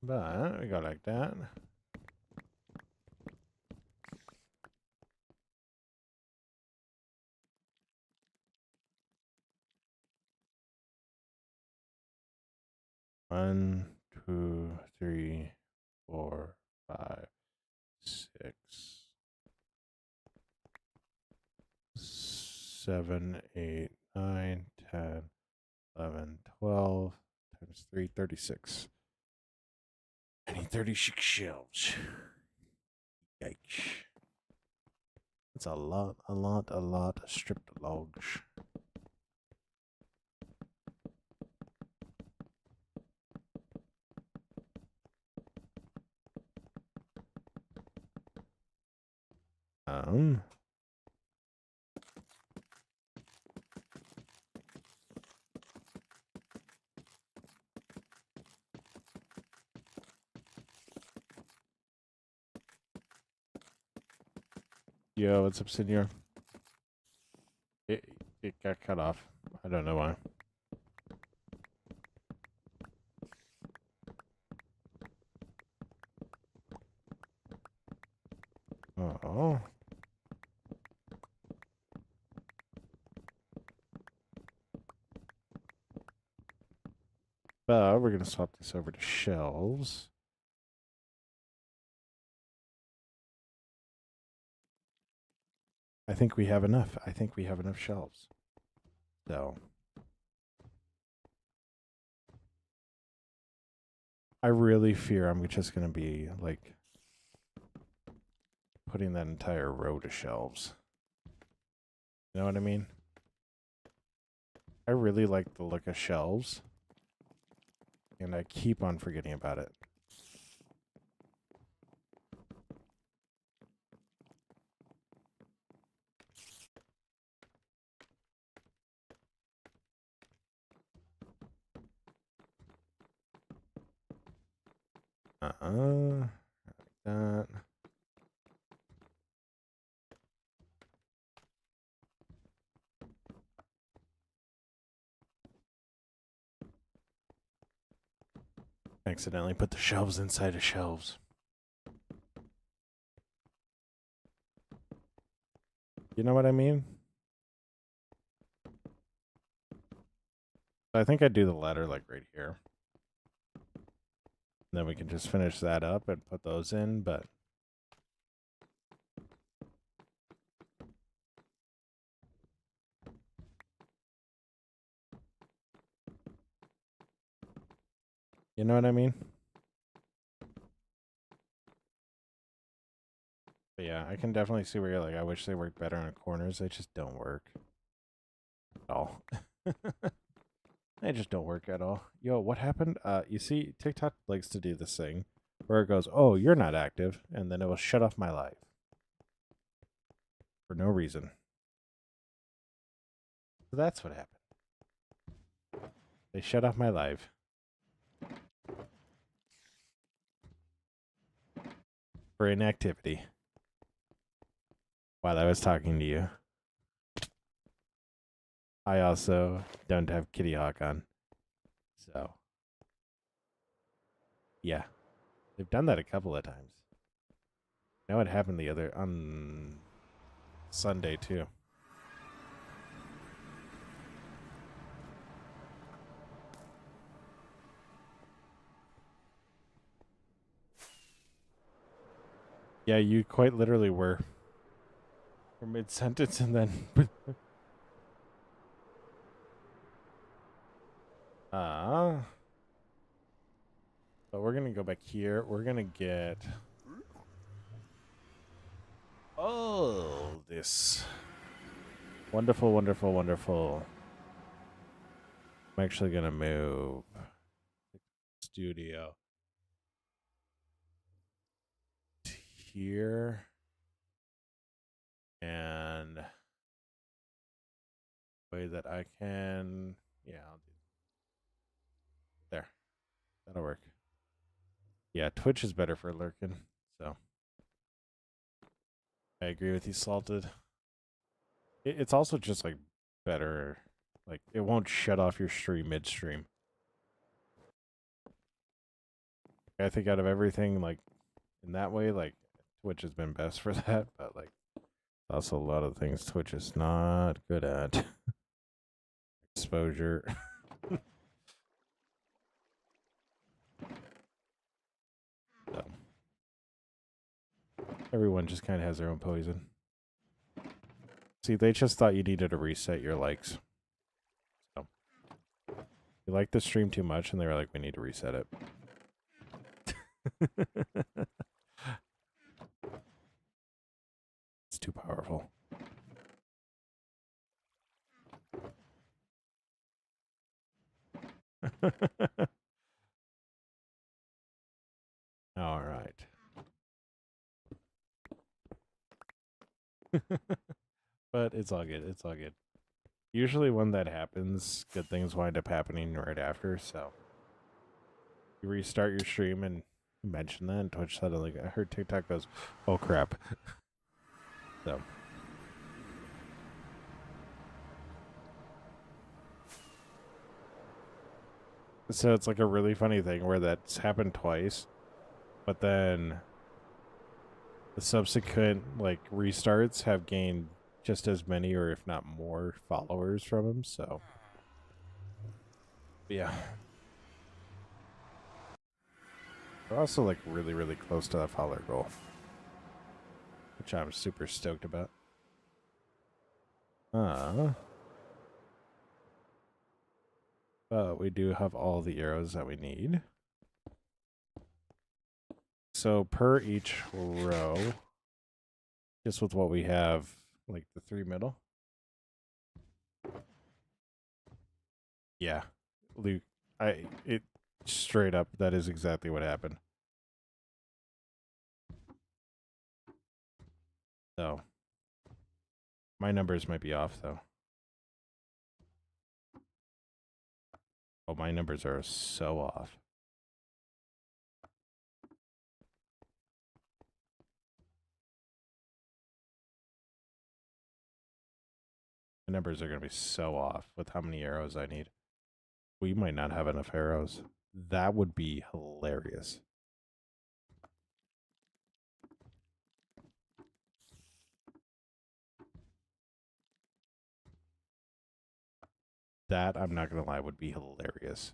But we go like that. One, 2, 3, 4, 5, 6, 7, 8, 9, 10, 11, 12 times 3, 36. I need 36 shelves. Yikes. That's a lot of stripped logs. Yo, what's up, senor? It got cut off. I don't know why. Oh. But we're going to swap this over to shelves. I think we have enough. I think we have enough shelves. So I really fear I'm just going to be like putting that entire row to shelves. You know what I mean? I really like the look of shelves. And I keep on forgetting about it. Like that. Accidentally put the shelves inside of shelves. You know what I mean? I think I'd do the ladder like right here. And then we can just finish that up and put those in, but you know what I mean? But yeah, I can definitely see where you're like, I wish they worked better on corners. They just don't work at all. They just don't work at all. Yo, what happened? You see, TikTok likes to do this thing where it goes, oh, you're not active, and then it will shut off my live. For no reason. So that's what happened. They shut off my live. For inactivity. While I was talking to you. I also don't have Kitty Hawk on. So. Yeah. They've done that a couple of times. I know it happened the other on Sunday too. Yeah, you quite literally were. You're mid-sentence and then... But we're going to go back here. We're going to get... Oh, this... Wonderful, wonderful, wonderful. I'm actually going to move... Studio. Here. And... way that I can... Yeah, I'll do... There. That'll work. Yeah, Twitch is better for lurking, so... I agree with you, Salted. It's also just, like, better... Like, it won't shut off your stream midstream. I think out of everything, like in that way, like Twitch has been best for that, but like also a lot of things Twitch is not good at. Exposure. So, everyone just kind of has their own poison. See, they just thought you needed to reset your likes. So, you liked the stream too much, and they were like, we need to reset it. It's too powerful. All right. But it's all good. It's all good. Usually when that happens, good things wind up happening right after, so you restart your stream and mention that, and Twitch suddenly, I heard TikTok goes, oh crap. So. So it's like a really funny thing where that's happened twice, but then the subsequent like restarts have gained just as many or if not more followers from him, so yeah. We're also like really, really close to that follower goal, which I'm super stoked about. But we do have all the arrows that we need. So per each row, just with what we have, like the 3 middle. Yeah, Luke, it straight up, that is exactly what happened. So, my numbers might be off though. Oh, my numbers are so off. My numbers are going to be so off with how many arrows I need. We might not have enough arrows. That would be hilarious. That, I'm not going to lie, would be hilarious.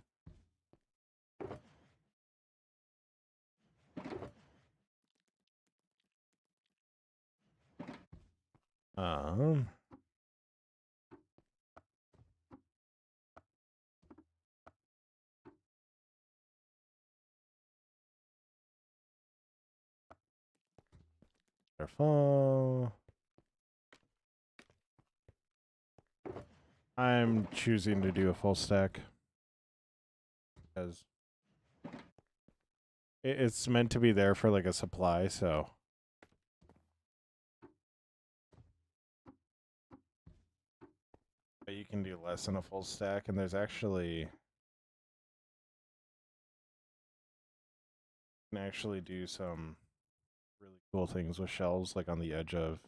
Careful. I'm choosing to do a full stack because it's meant to be there for like a supply, so. But you can do less than a full stack, and there's actually, you can actually do some really cool things with shelves, like on the edge of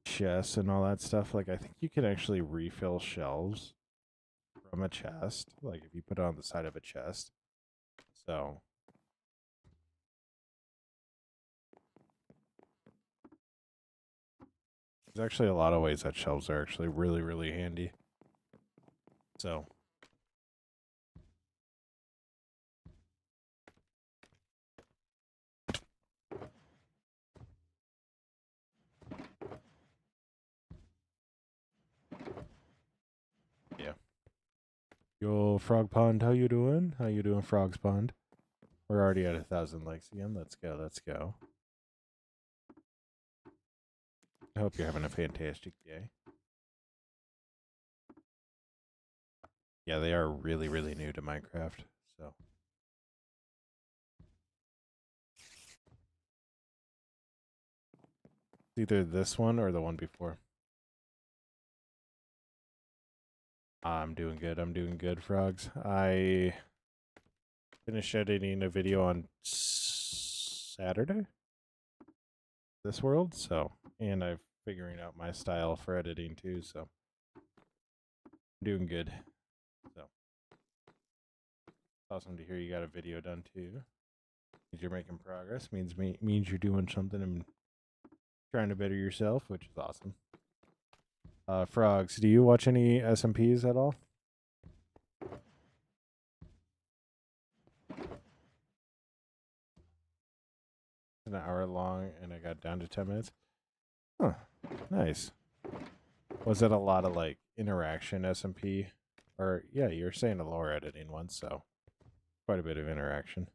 chests and all that stuff. Like I think you can actually refill shelves from a chest, like if you put it on the side of a chest. So there's actually a lot of ways that shelves are actually really, really handy. So yeah. Yo, Frog Pond, how you doing? How you doing, Frog's Pond? We're already at 1,000 likes again. Let's go, let's go. I hope you're having a fantastic day. Yeah, they are really, really new to Minecraft, so. Either this one or the one before. I'm doing good. I'm doing good, Frogs. I finished editing a video on Saturday. This world, so, and I'm figuring out my style for editing too, so I'm doing good. So Awesome to hear you got a video done too. Means you're making progress. Means you're doing something and trying to better yourself, which is awesome. Frogs, do you watch any SMPs at all? An hour long, and I got down to 10 minutes. Huh. Nice. Was it a lot of like interaction SMP? Or yeah, you were saying a lore editing one, so quite a bit of interaction.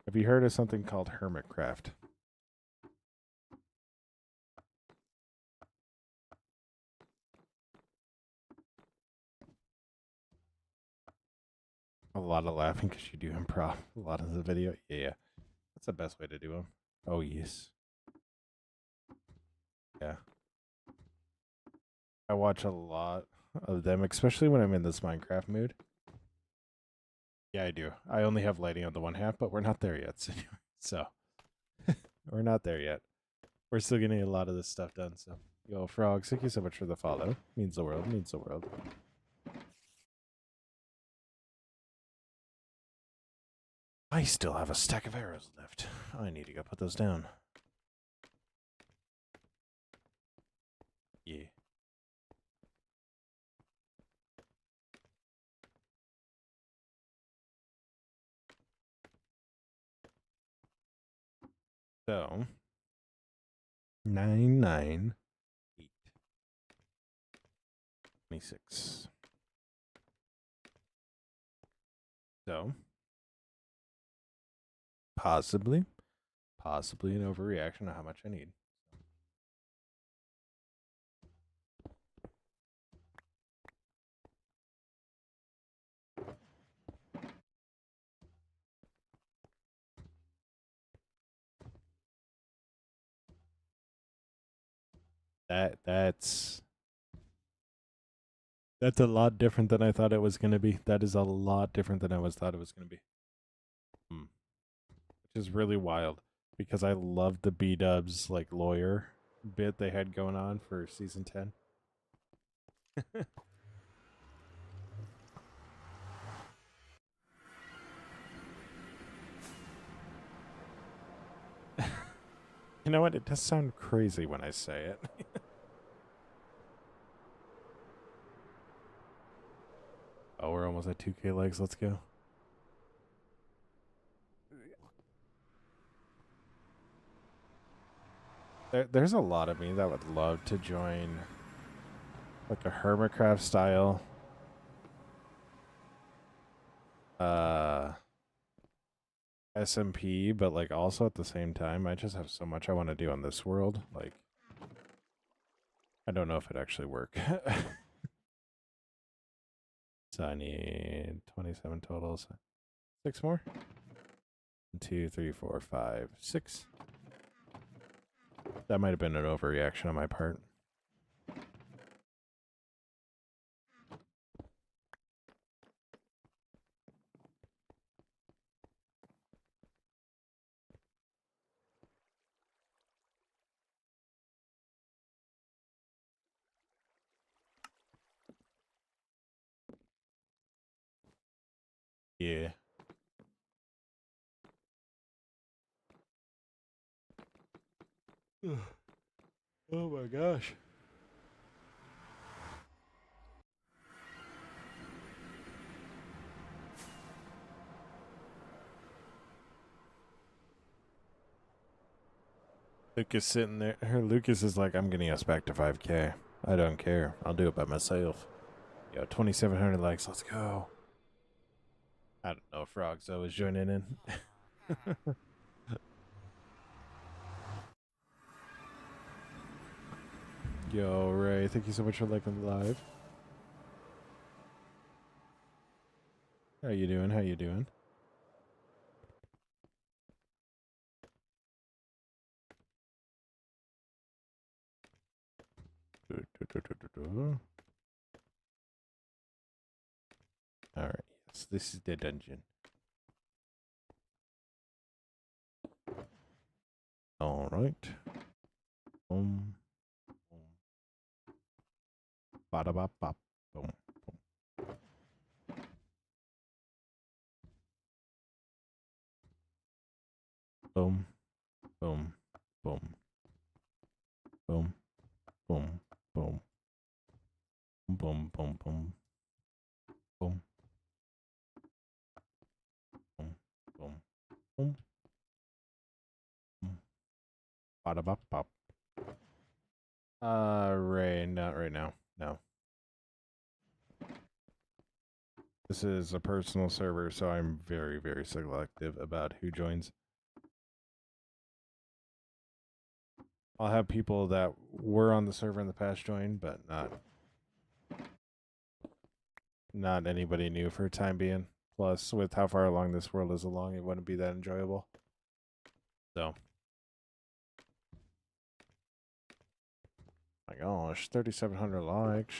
Have you heard of something called Hermitcraft? A lot of laughing because you do improv a lot of the video. Yeah, that's the best way to do them. Oh, yes. Yeah. I watch a lot of them, especially when I'm in this Minecraft mood. Yeah, I do. I only have lighting on the one half, but we're not there yet. So, we're not there yet. We're still getting a lot of this stuff done. So, yo, Frogs, thank you so much for the follow. Means the world. Means the world. I still have a stack of arrows left. I need to go put those down. Yeah. So, 998 26. So, possibly an overreaction to how much I need. That's a lot different than I thought it was going to be. That is a lot different than I thought it was going to be. Which is really wild because I loved the B-dubs like lawyer bit they had going on for season 10. You know what? It does sound crazy when I say it. Oh, we're almost at 2K likes. Let's go. There's a lot of me that would love to join like a Hermitcraft style SMP, but like also at the same time, I just have so much I want to do on this world. Like, I don't know if it actually work. So I need 27 totals. 6 more? 1, 2, 3, 4, 5, 6. That might have been an overreaction on my part. Yeah. Oh my gosh. Lucas sitting there. Lucas is like, I'm getting us back to 5K. I don't care. I'll do it by myself. Yo, 2,700 likes. Let's go. I don't know if Frogs though is joining in. Yo, Ray, thank you so much for liking the live. How you doing? How you doing? Alright, yes, this is the dungeon. Alright. Bada bop bop. Boom. Boom. Boom. Boom. Boom. Boom. Boom. Boom. Boom. Boom. Boom. Boom. Boom. Boom. Boom. Bada bop bop. Not right now. No. This is a personal server, so I'm very, very selective about who joins. I'll have people that were on the server in the past join, but not anybody new for the time being. Plus, with how far along this world is along, it wouldn't be that enjoyable. So, my gosh, 3,700 likes.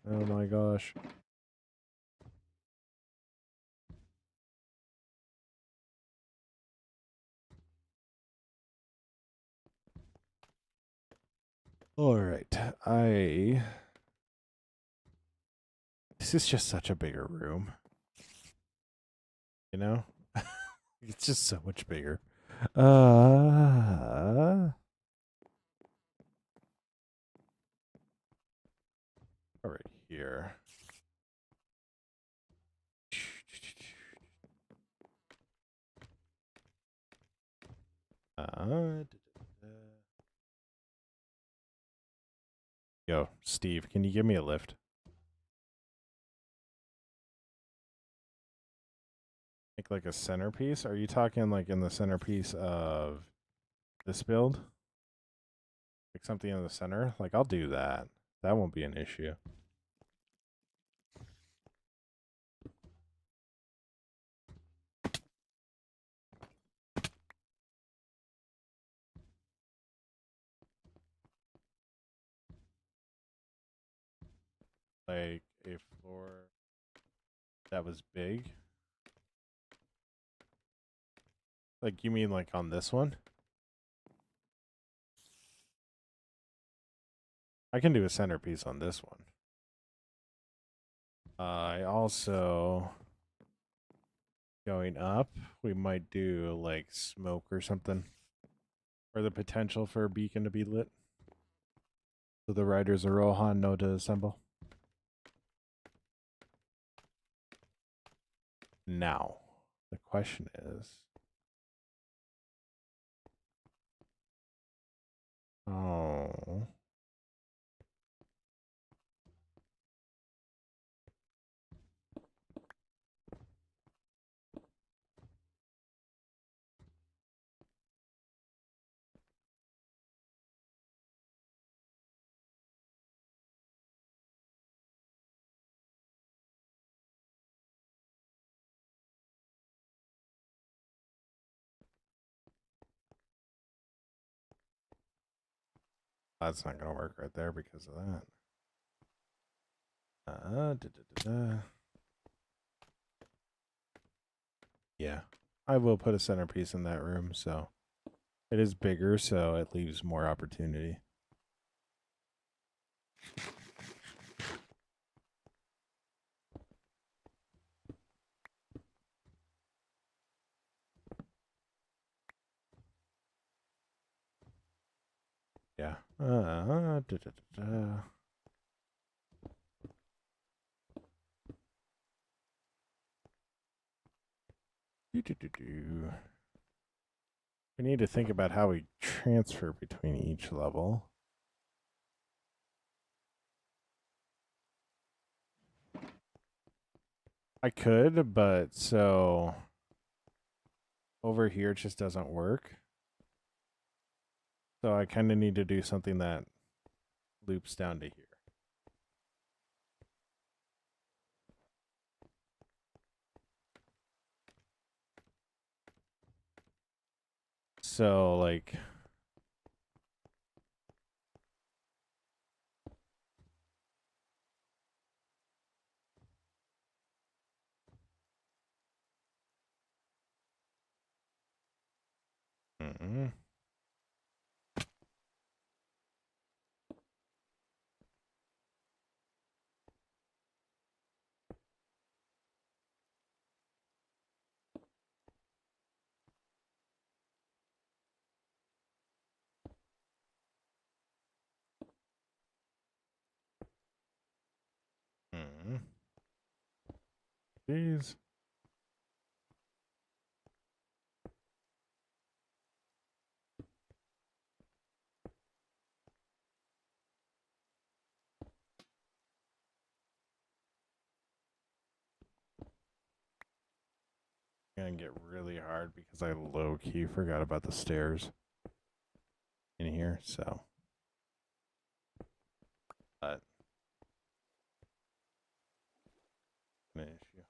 Oh my gosh. All right, this is just such a bigger room. You know? It's just so much bigger. All right, here. Yo, Steve, can you give me a lift? Make like a centerpiece? Are you talking like in the centerpiece of this build? Like something in the center? Like I'll do that. That won't be an issue. Like a floor that was big. Like you mean like on this one? I can do a centerpiece on this one. I also going up, we might do like smoke or something. Or the potential for a beacon to be lit. So the riders of Rohan know to assemble. Now, the question is... Oh... That's not going to work right there because of that. Yeah, I will put a centerpiece in that room, so it is bigger, so it leaves more opportunity. Yeah. We need to think about how we transfer between each level. I could, but so over here it just doesn't work. So I kind of need to do something that loops down to here. So like Jeez. Gonna get really hard because I low key forgot about the stairs in here, so. But an issue.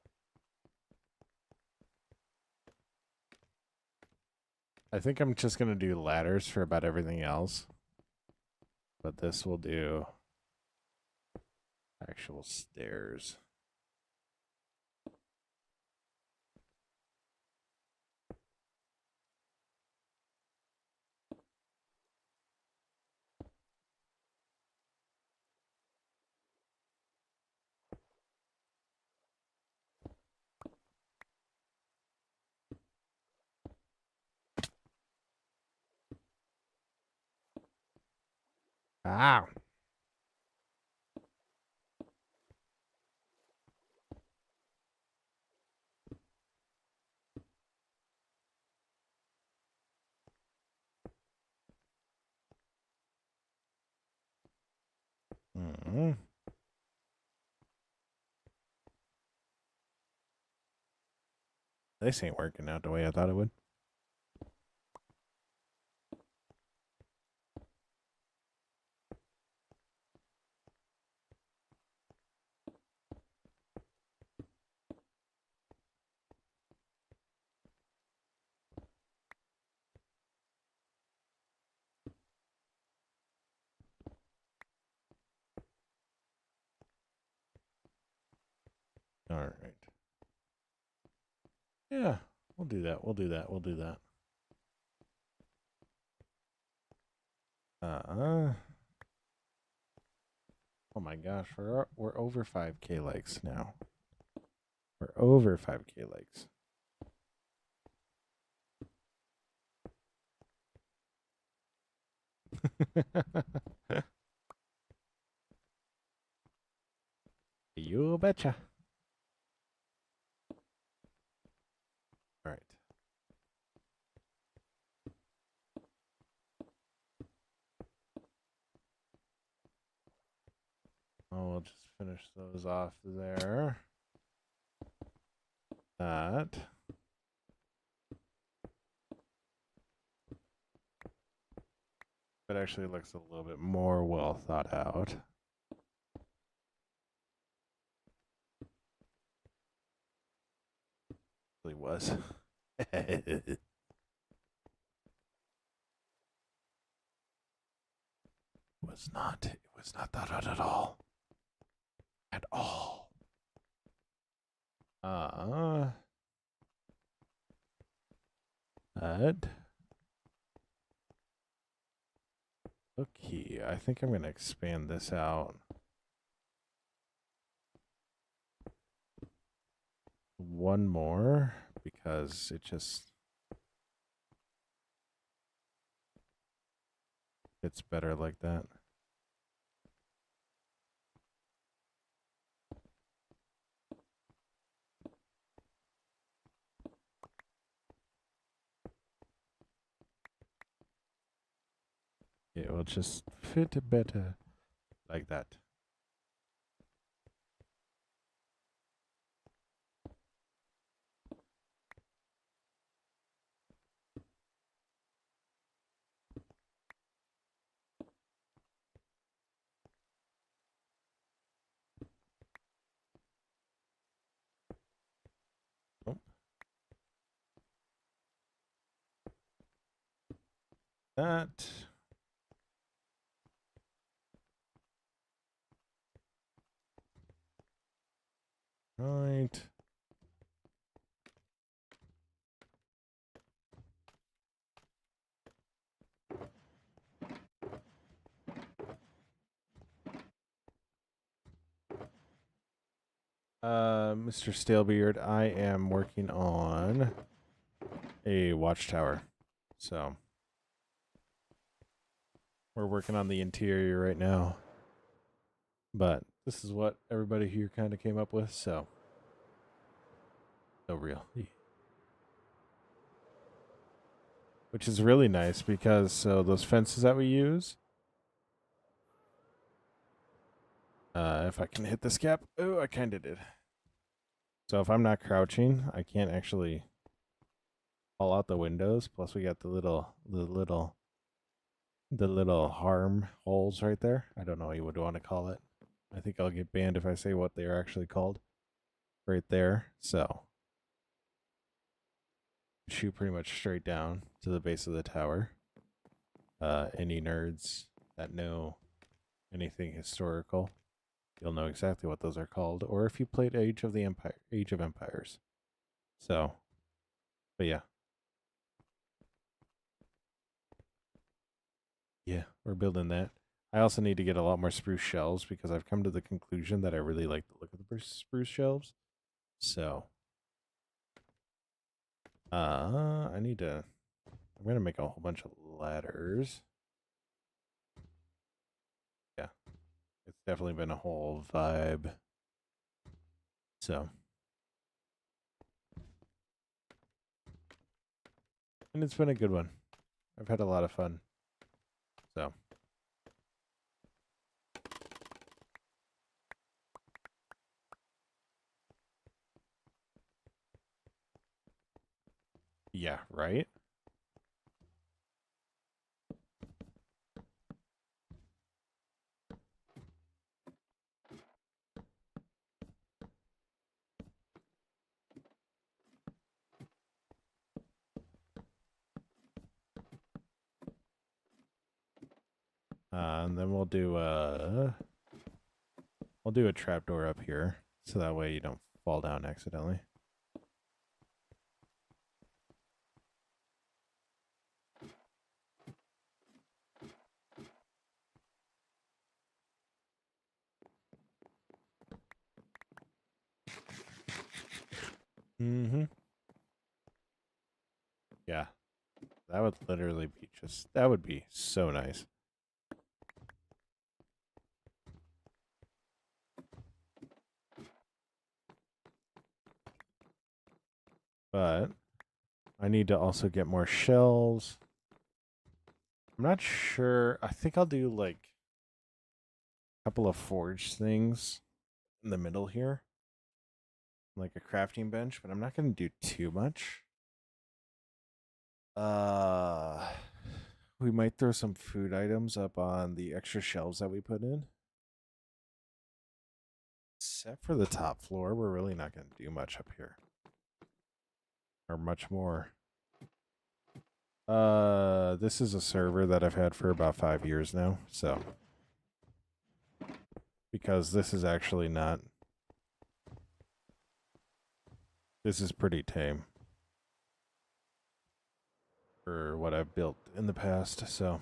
I think I'm just gonna do ladders for about everything else. But this will do actual stairs. Ah. Mm-hmm. This ain't working out the way I thought it would. All right. Yeah, we'll do that. We'll do that. We'll do that. Oh my gosh, we're over 5K likes now. We're over 5K likes. You betcha. All right. Oh, we'll just finish those off there. That. It actually looks a little bit more well thought out. It really was. It was not thought out at all. At all. That. Okay, I think I'm going to expand this out. One more, because it just fits better like that. It will just fit better like that. Oh. That. Right. Mr. Stalebeard, I am working on a watchtower. So we're working on the interior right now. But this is what everybody here kind of came up with, so So real. Which is really nice because so those fences that we use. If I can hit this gap. Oh, I kind of did. So if I'm not crouching, I can't actually fall out the windows. Plus we got the little harm holes right there. I don't know what you would want to call it. I think I'll get banned if I say what they are actually called. Right there. So shoot pretty much straight down to the base of the tower. Any nerds that know anything historical, you'll know exactly what those are called. Or if you played Age of Empires. So, but yeah. Yeah, we're building that. I also need to get a lot more spruce shelves because I've come to the conclusion that I really like the look of the spruce shelves. So, I need to. I'm gonna make a whole bunch of ladders. Yeah, it's definitely been a whole vibe. So, and it's been a good one. I've had a lot of fun. So. Yeah, right? And then we'll do a trapdoor up here so that way you don't fall down accidentally. Mm-hmm. Yeah. That would literally be that would be so nice. But I need to also get more shelves. I'm not sure. I think I'll do like a couple of forge things in the middle here. Like a crafting bench, but I'm not going to do too much. We might throw some food items up on the extra shelves that we put in. Except for the top floor, we're really not going to do much up here. Or much more. This is a server that I've had for about 5 years now, so. Because this is actually not. This is pretty tame. For what I've built in the past, so.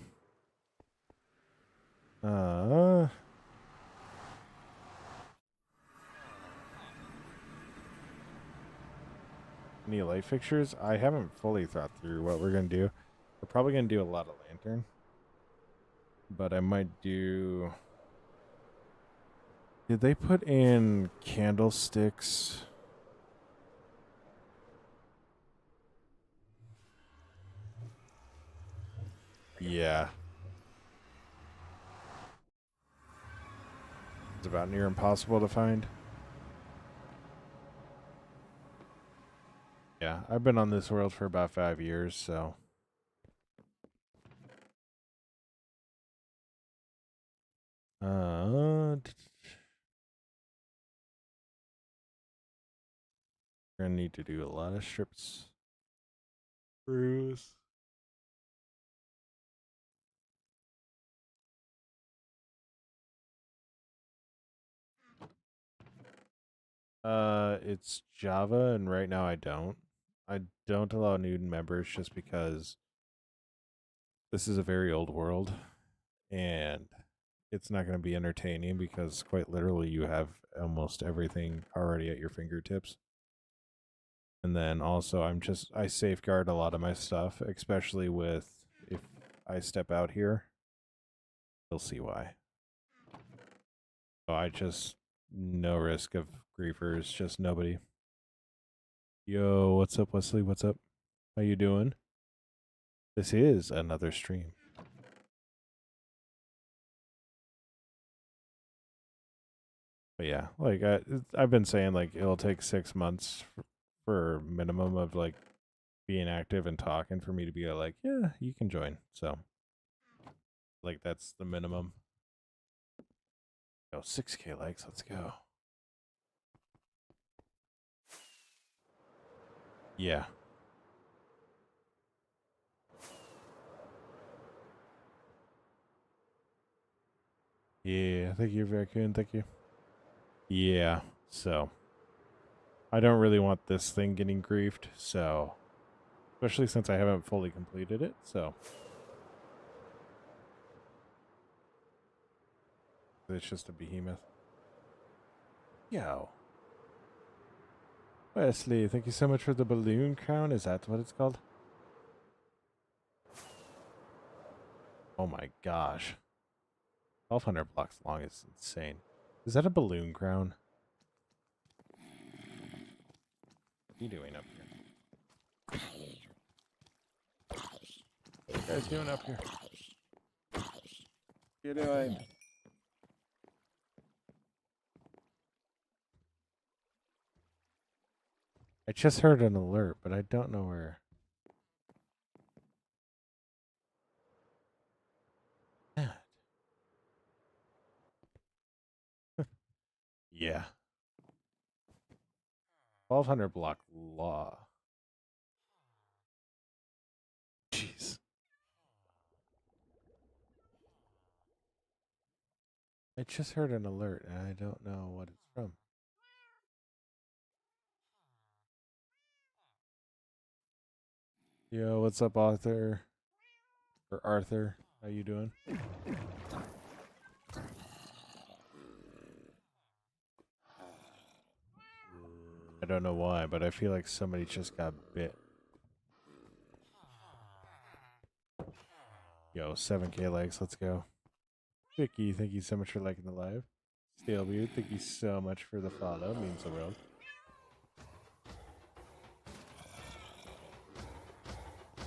Any light fixtures? I haven't fully thought through what we're going to do. We're probably going to do a lot of lantern. But I might do... Did they put in candlesticks? Yeah. It's about near impossible to find. Yeah, I've been on this world for about 5 years, so... We're gonna need to do a lot of strips. Bruce. It's Java, and right now I don't. I don't allow new members just because this is a very old world, and it's not going to be entertaining because quite literally you have almost everything already at your fingertips. And then also I safeguard a lot of my stuff, especially with if I step out here, you'll see why. So I just no risk of griefers, just nobody. Yo, what's up, Wesley? What's up? How you doing? This is another stream. But yeah, like I've been saying, like it'll take 6 months for minimum of like being active and talking for me to be like, yeah, you can join. So, like that's the minimum. Oh, 6K likes. Let's go. Yeah. Yeah. Thank you, Raccoon. Thank you. Yeah. So, I don't really want this thing getting griefed. So, especially since I haven't fully completed it. So, it's just a behemoth. Yo. Wesley, thank you so much for the balloon crown. Is that what it's called? Oh my gosh. 1,200 blocks long is insane. Is that a balloon crown? What are you doing up here? What are you guys doing up here? What are you doing? I just heard an alert, but I don't know where. Yeah. 1,200 block law. Jeez. I just heard an alert and I don't know what it's from. Yo, what's up, Arthur? Or Arthur? How you doing? I don't know why, but I feel like somebody just got bit. Yo, 7K likes, let's go. Vicky, thank you so much for liking the live. Stalebeard, thank you so much for the follow. Means the world.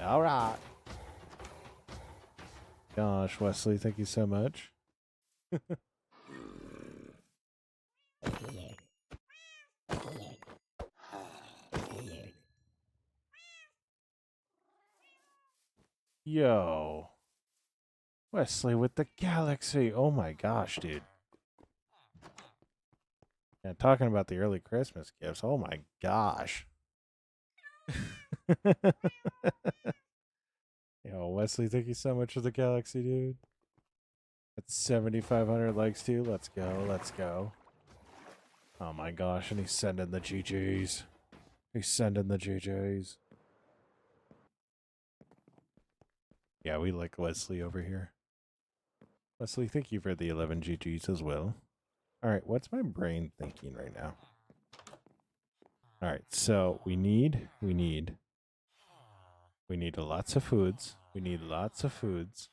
All right. Gosh, Wesley, thank you so much. Yo. Wesley with the galaxy. Oh my gosh, dude. Yeah, talking about the early Christmas gifts. Oh my gosh. Yo, Wesley, thank you so much for the galaxy, dude. That's 7,500 likes too. Let's go. Let's go. Oh my gosh, and he's sending the GGs. He's sending the GGs. Yeah, we like Wesley over here. Wesley, thank you for the 11 GGs as well. All right, what's my brain thinking right now? All right, so we need lots of foods. We need lots of foods.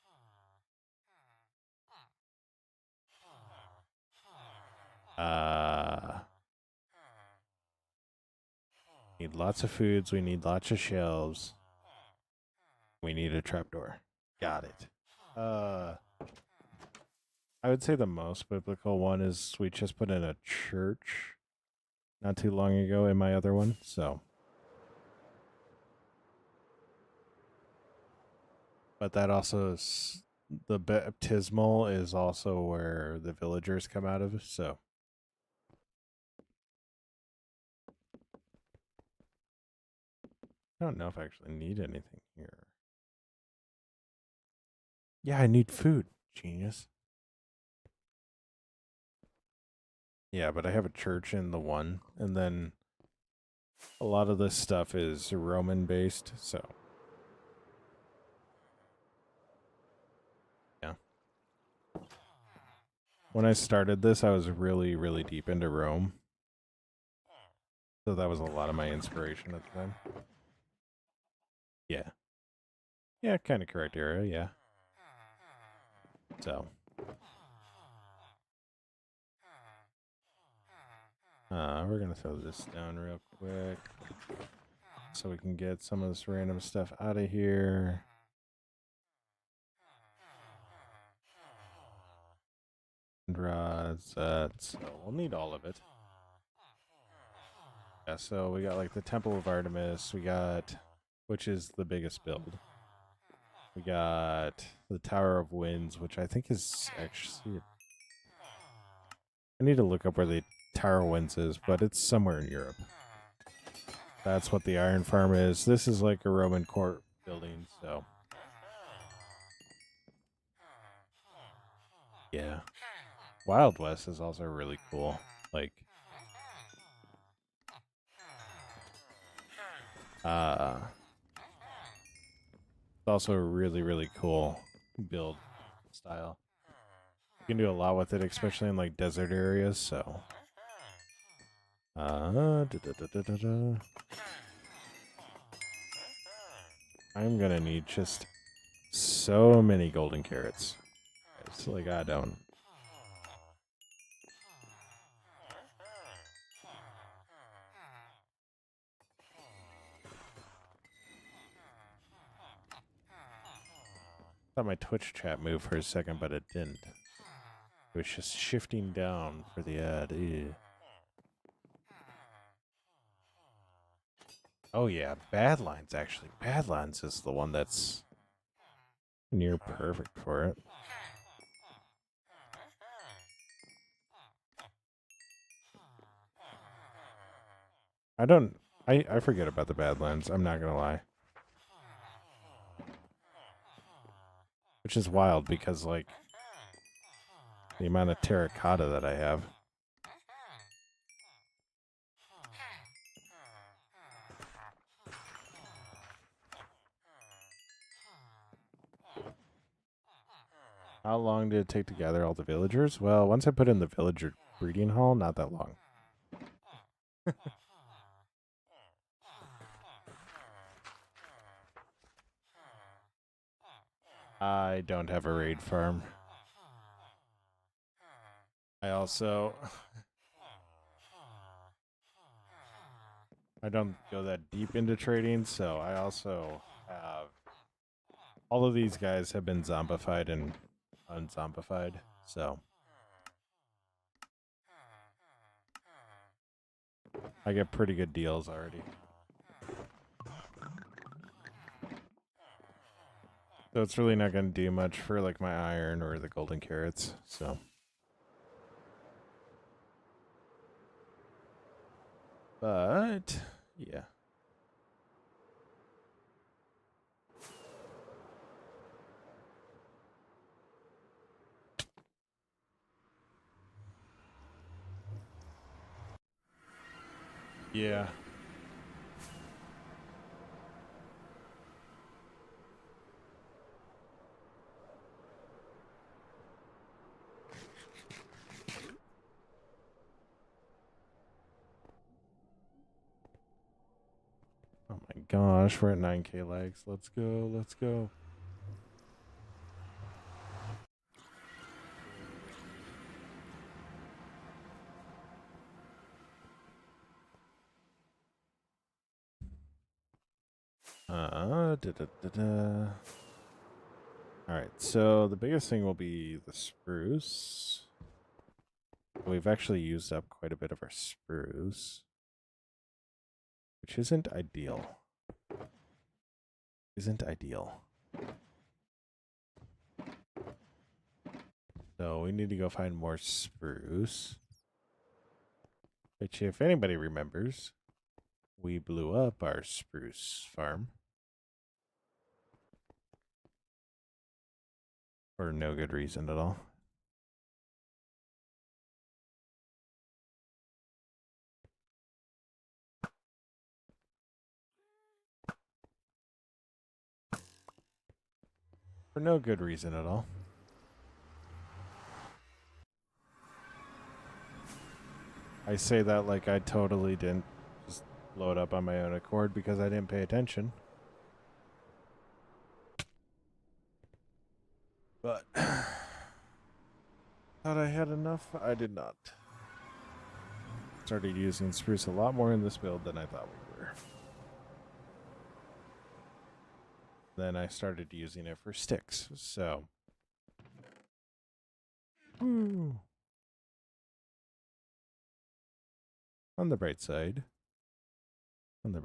Need lots of foods. We need lots of shelves. We need a trapdoor. Got it. I would say the most biblical one is we just put in a church not too long ago in my other one, so. But that also is, the baptismal is also where the villagers come out of, so. I don't know if I actually need anything here. Yeah, I need food, genius. Yeah, but I have a church in the one, and then a lot of this stuff is Roman based, so. Yeah. When I started this, I was really, really deep into Rome. So that was a lot of my inspiration at the time. Yeah. Yeah, kind of correct era, yeah. So. We're going to throw this down real quick. so we can get some of this random stuff out of here. Rods, so we'll need all of it. Yeah, so we got like the Temple of Artemis, we got, which is the biggest build. We got the Tower of Winds, which I think is actually, I need to look up where the Tower of Winds is, but it's somewhere in Europe. That's what the Iron Farm is. This is like a Roman court building, so. Yeah. Wild West is also really cool. Like, it's also a really, really cool build style. You can do a lot with it, especially in like desert areas, so. I'm gonna need just so many golden carrots. It's like I don't. I thought my Twitch chat moved for a second, but it didn't. It was just shifting down for the ad. Ew. Oh yeah, Badlands actually. Badlands is the one that's near perfect for it. I forget about the Badlands, I'm not gonna lie. Which is wild because like the amount of terracotta that I have. How long did it take to gather all the villagers? Well, once I put in the villager breeding hall, not that long. I don't have a raid farm. I also I don't go that deep into trading, so I also have all of these guys have been zombified and unzombified, so I get pretty good deals already. So it's really not going to do much for like my iron or the golden carrots, so. But, yeah. Yeah. Oh my gosh, we're at 9k likes. Let's go, let's go. Alright, so the biggest thing will be the spruce. We've actually used up quite a bit of our spruce, which isn't ideal. Isn't ideal. So we need to go find more spruce. Which, if anybody remembers, we blew up our spruce farm. For no good reason at all. For no good reason at all. I say that like I totally didn't just blow it up on my own accord because I didn't pay attention. But thought I had enough. I did not. Started using spruce a lot more in this build than I thought we were. Then I started using it for sticks. So, on the bright side, any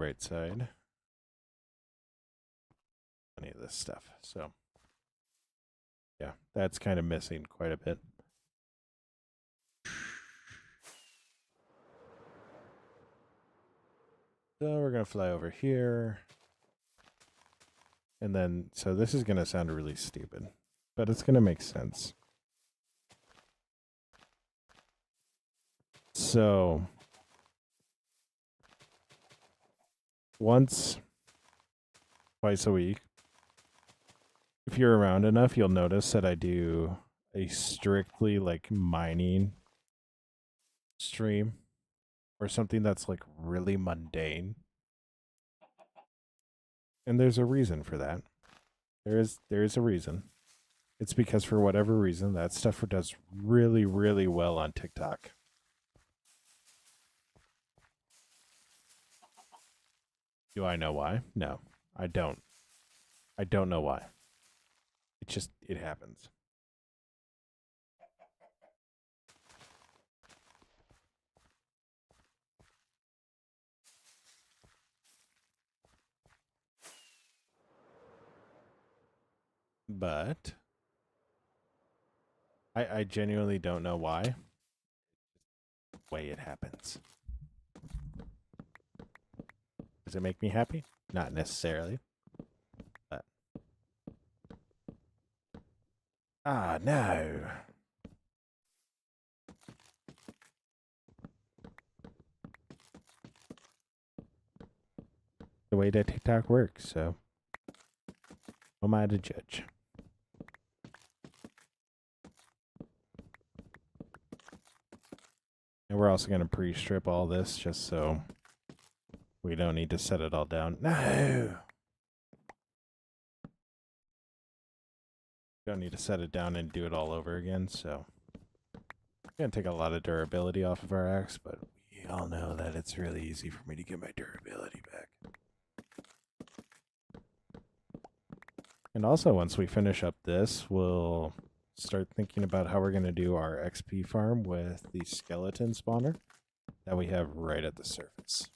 of this stuff. So, yeah, that's kind of missing quite a bit. So we're going to fly over here. And then, so this is going to sound really stupid, but it's going to make sense. So, twice a week, if you're around enough, you'll notice that I do a strictly like mining stream or something that's like really mundane. And there's a reason for that. There is a reason. It's because for whatever reason, that stuff does really, really well on TikTok. Do I know why? No, I don't. I don't know why. It happens. But I genuinely don't know why. The way it happens. Does it make me happy? Not necessarily. But no. The way that TikTok works, so who am I to judge? And we're also going to pre-strip all this just so we don't need to set it all down. No! Don't need to set it down and do it all over again, so it's going to take a lot of durability off of our axe, but we all know that it's really easy for me to get my durability back. And also, once we finish up this, we'll start thinking about how we're going to do our XP farm with the skeleton spawner that we have right at the surface.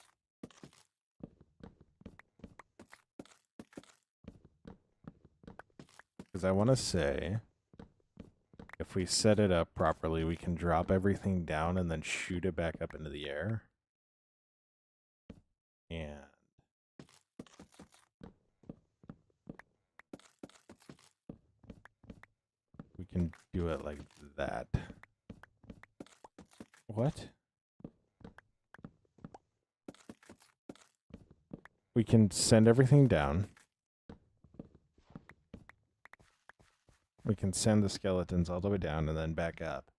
Because I want to say, if we set it up properly, we can drop everything down and then shoot it back up into the air. And we can do it like that. What? We can send everything down. We can send the skeletons all the way down and then back up.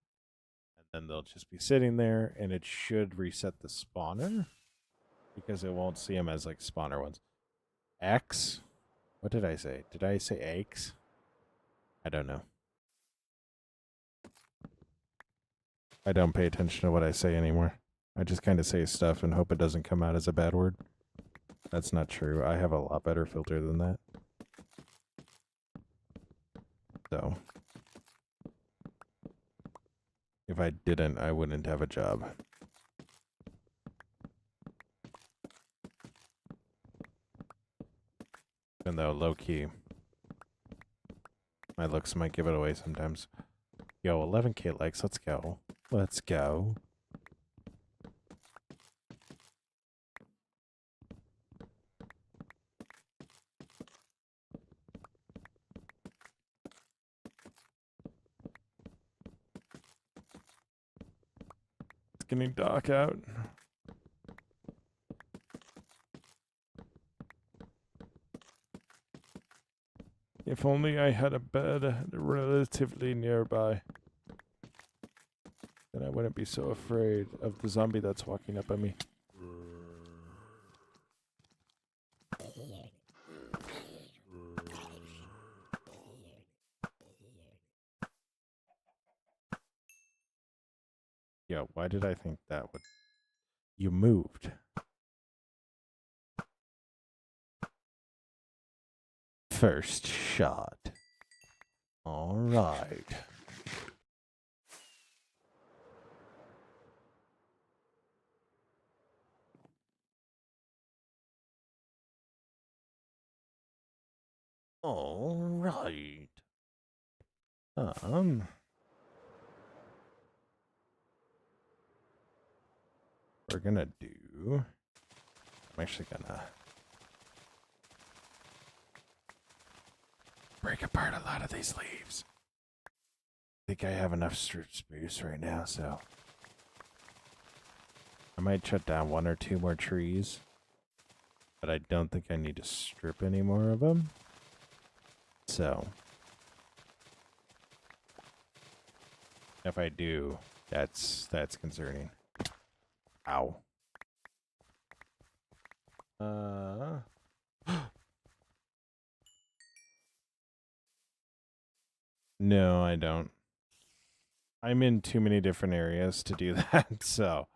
And then they'll just be sitting there, and it should reset the spawner because it won't see them as like spawner ones. X? What did I say? Did I say eggs? I don't know. I don't pay attention to what I say anymore. I just kind of say stuff and hope it doesn't come out as a bad word. That's not true. I have a lot better filter than that. So, if I didn't, I wouldn't have a job. Even though low-key, my looks might give it away sometimes. Yo, 11K likes. Let's go. Let's go. It's getting dark out. If only I had a bed relatively nearby. Then I wouldn't be so afraid of the zombie that's walking up at me. Yeah, why did I think that would... You moved. First shot. All right. All right. We're gonna do. I'm actually gonna break apart a lot of these leaves. I think I have enough strip space right now, so I might shut down 1 or 2 more trees, but I don't think I need to strip any more of them. So if I do, that's concerning. Ow. No, I don't. I'm in too many different areas to do that, so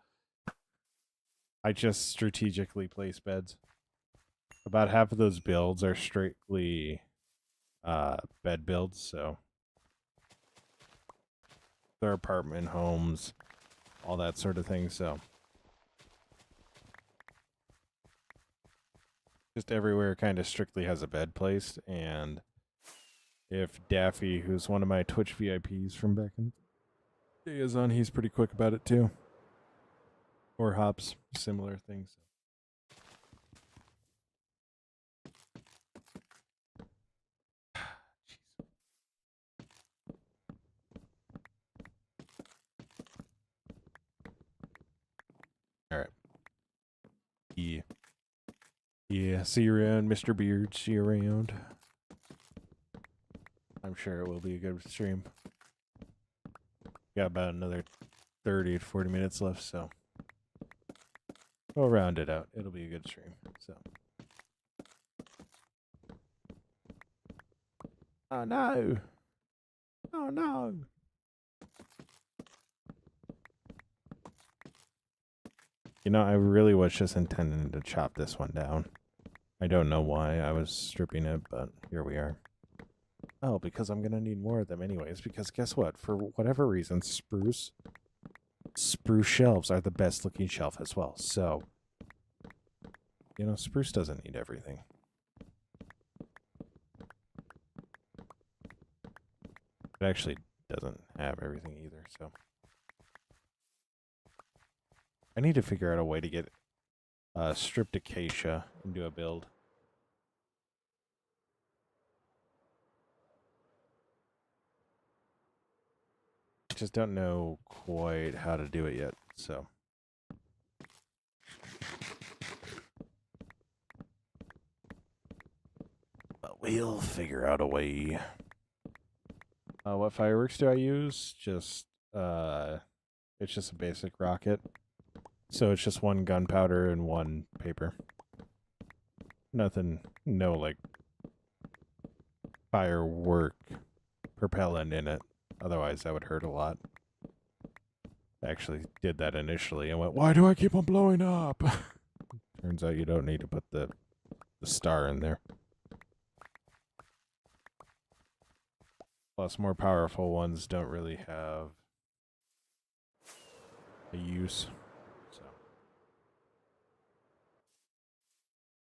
I just strategically place beds. About half of those builds are strictly bed builds, so they're apartment homes, all that sort of thing, so just everywhere kind of strictly has a bed placed. And if Daffy, who's one of my Twitch VIPs from back in the day, is on, he's pretty quick about it too. Or Hops, similar things. All right. Yeah, see you around, Mr. Beard. See you around. I'm sure it will be a good stream. Got about another 30 to 40 minutes left, so we'll round it out. It'll be a good stream. So. Oh no! Oh no! You know, I really was just intending to chop this one down. I don't know why I was stripping it, but here we are. Oh, because I'm going to need more of them anyways, because guess what? For whatever reason, spruce shelves are the best looking shelf as well. So, you know, spruce doesn't need everything. It actually doesn't have everything either, so. I need to figure out a way to get stripped acacia into a build. I just don't know quite how to do it yet, so. But we'll figure out a way. What fireworks do I use? Just, it's just a basic rocket. So it's just 1 gunpowder and 1 paper. Nothing, no like firework propellant in it. Otherwise that would hurt a lot. I actually did that initially and went, why do I keep on blowing up? Turns out you don't need to put the star in there. Plus, more powerful ones don't really have a use. So,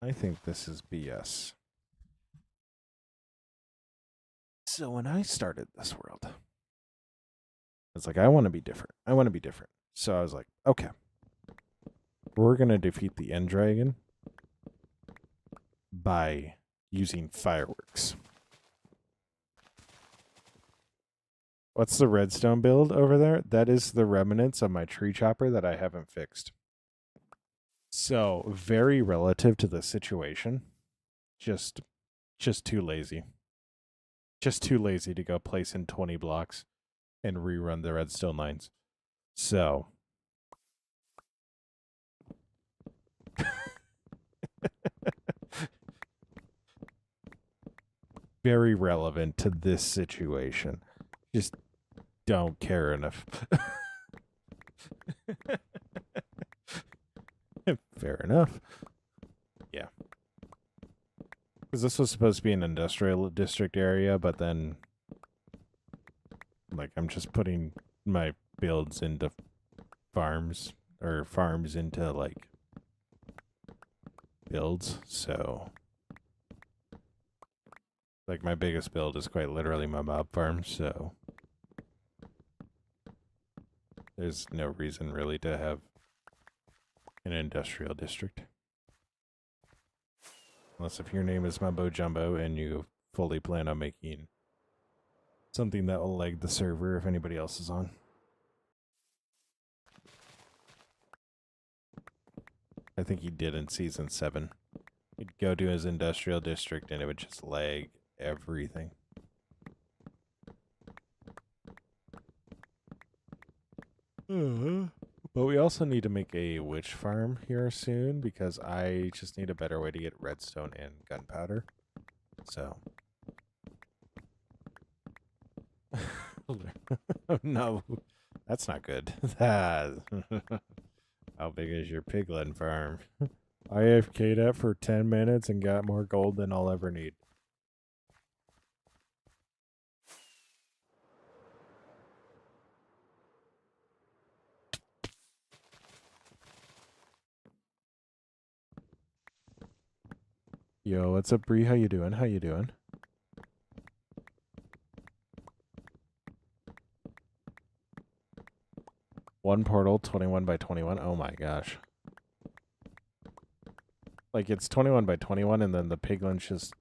I think this is BS. So when I started this world, it's like, I want to be different. I want to be different. So I was like, okay, we're going to defeat the end dragon by using fireworks. What's the redstone build over there? That is the remnants of my tree chopper that I haven't fixed. So, very relative to the situation. Just too lazy. Just too lazy to go place in 20 blocks and rerun the redstone lines. So, very relevant to this situation. Just don't care enough. Fair enough. Yeah. Because this was supposed to be an industrial district area, but then, like, I'm just putting my builds into farms, or farms into, like, builds, so... Like, my biggest build is quite literally my mob farm, so... There's no reason, really, to have an industrial district. Unless if your name is Mumbo Jumbo and you fully plan on making something that will lag the server if anybody else is on. I think he did in Season 7. He'd go to his industrial district and it would just lag everything. But we also need to make a witch farm here soon because I just need a better way to get redstone and gunpowder. So. No, that's not good. How big is your piglin farm? I AFK'd it for 10 minutes and got more gold than I'll ever need. Yo, what's up, Bree? How you doing? How you doing? One portal, 21 by 21. Oh my gosh. Like, it's 21 by 21 and then the piglin's just...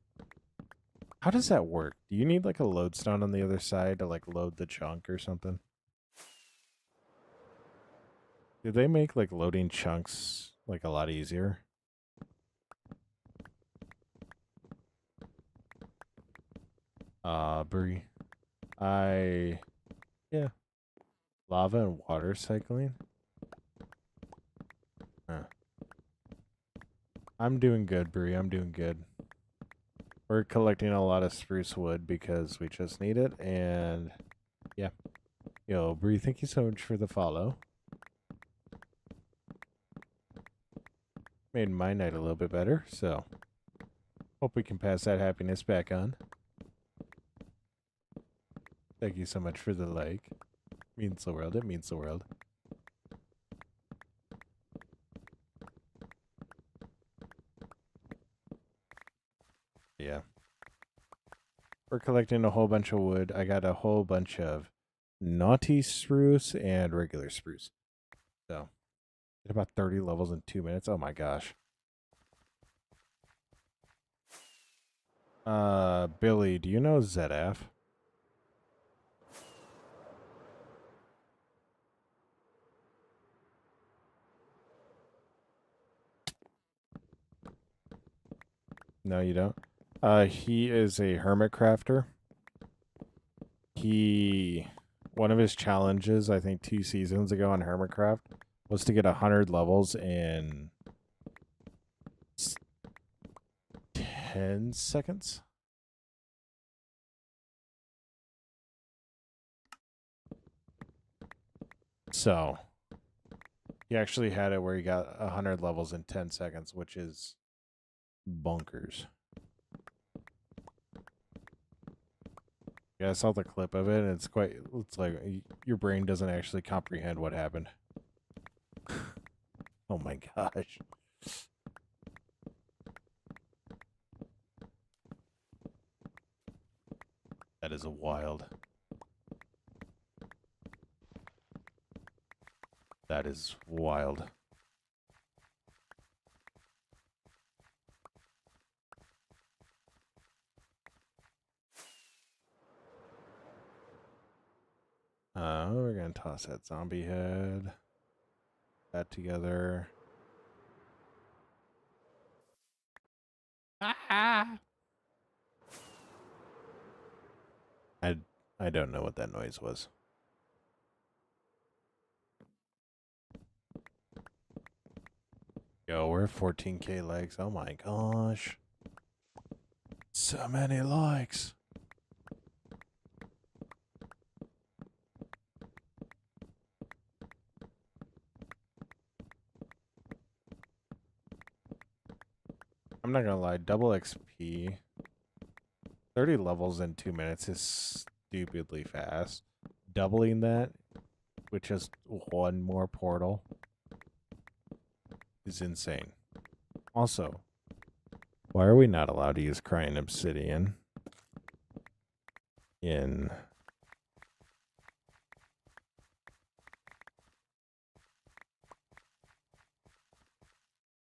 How does that work? Do you need, like, a lodestone on the other side to, like, load the chunk or something? Did they make, like, loading chunks, like, a lot easier? Bree. Yeah. Lava and water cycling? Huh. I'm doing good, Bree. I'm doing good. We're collecting a lot of spruce wood because we just need it, and yeah. Yo, Bree, thank you so much for the follow. Made my night a little bit better, so hope we can pass that happiness back on. Thank you so much for the like. Means the world. It means the world. Yeah. We're collecting a whole bunch of wood. I got a whole bunch of naughty spruce and regular spruce. So, did about 30 levels in 2 minutes. Oh my gosh. Billy, do you know ZF? No, you don't? He is a hermit crafter. One of his challenges, I think 2 seasons ago on Hermitcraft, was to get 100 levels in 10 seconds. So, he actually had it where he got 100 levels in 10 seconds, which is bonkers. Yeah, I saw the clip of it, and it's like your brain doesn't actually comprehend what happened. Oh my gosh. That is wild. That is wild. We're gonna toss that zombie head. That together. Ah! I don't know what that noise was. Yo, we're at 14k likes. Oh my gosh. So many likes. I'm not gonna lie, double XP, 30 levels in 2 minutes is stupidly fast. Doubling that with just one more portal is insane. Also, why are we not allowed to use Crying Obsidian in...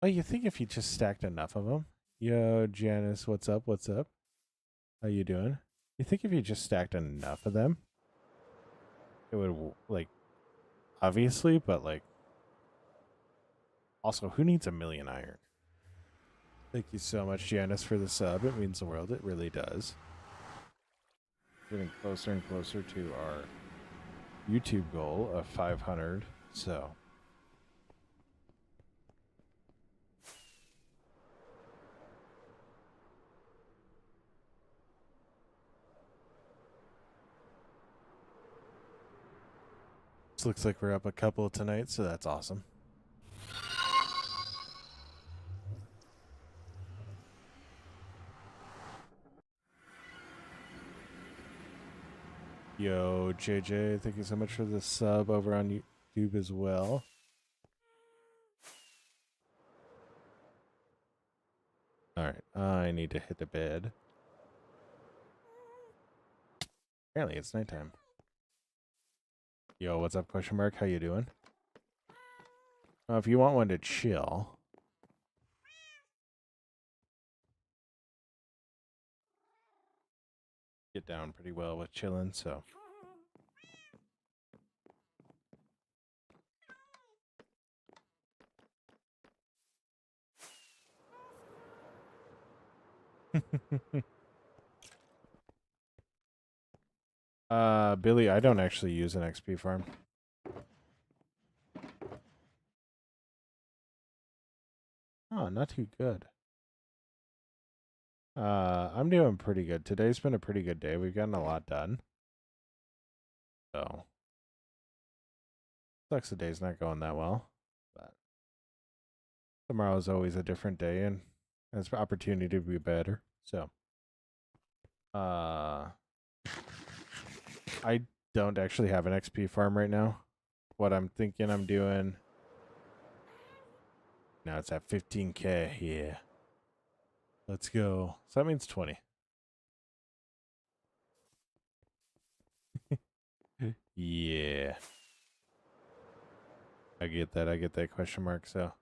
Oh, you think if you just stacked enough of them? Yo, Janice, what's up? What's up? How you doing? You think if you just stacked enough of them, it would, like, obviously, but, like, also, who needs 1,000,000 iron? Thank you so much, Janice, for the sub. It means the world. It really does. Getting closer and closer to our YouTube goal of 500, so... Looks like we're up a couple tonight, so that's awesome. Yo, JJ, thank you so much for the sub over on YouTube as well. Alright, I need to hit the bed. Apparently it's nighttime. Yo, what's up, question mark? How you doing? If you want one to chill... Get down pretty well with chilling, so... Billy, I don't actually use an XP farm. Oh, not too good. I'm doing pretty good. Today's been a pretty good day. We've gotten a lot done. So, sucks the day's not going that well, but tomorrow's always a different day and has an opportunity to be better. So, I don't actually have an XP farm right now. What I'm thinking I'm doing now, it's at 15k. Yeah, let's go. So that means 20. Yeah, I get that. I get that question mark. So,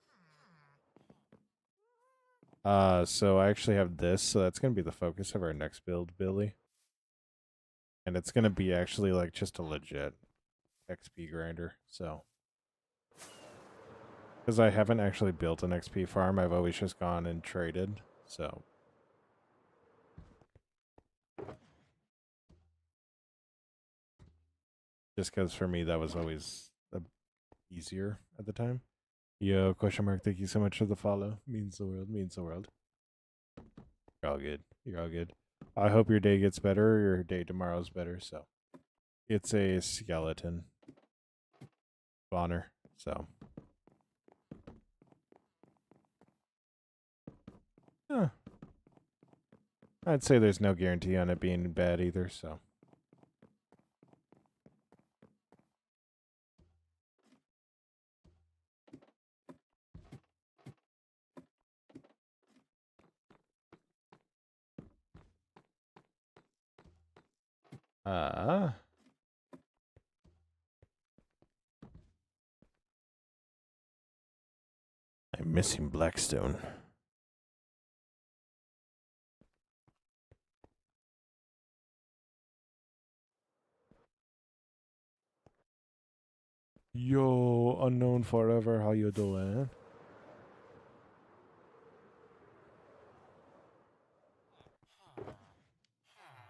so I actually have this. So that's gonna be the focus of our next build, Billy. And it's gonna be actually like just a legit XP grinder. So, because I haven't actually built an XP farm, I've always just gone and traded. So. Just because for me that was always easier at the time. Yo, question mark, thank you so much for the follow. Means the world, means the world. You're all good. You're all good. I hope your day gets better. Your day tomorrow's better. So it's a skeleton spawner. So I'd say there's no guarantee on it being bad either. So. I'm missing Blackstone. Yo, unknown forever, how you doing?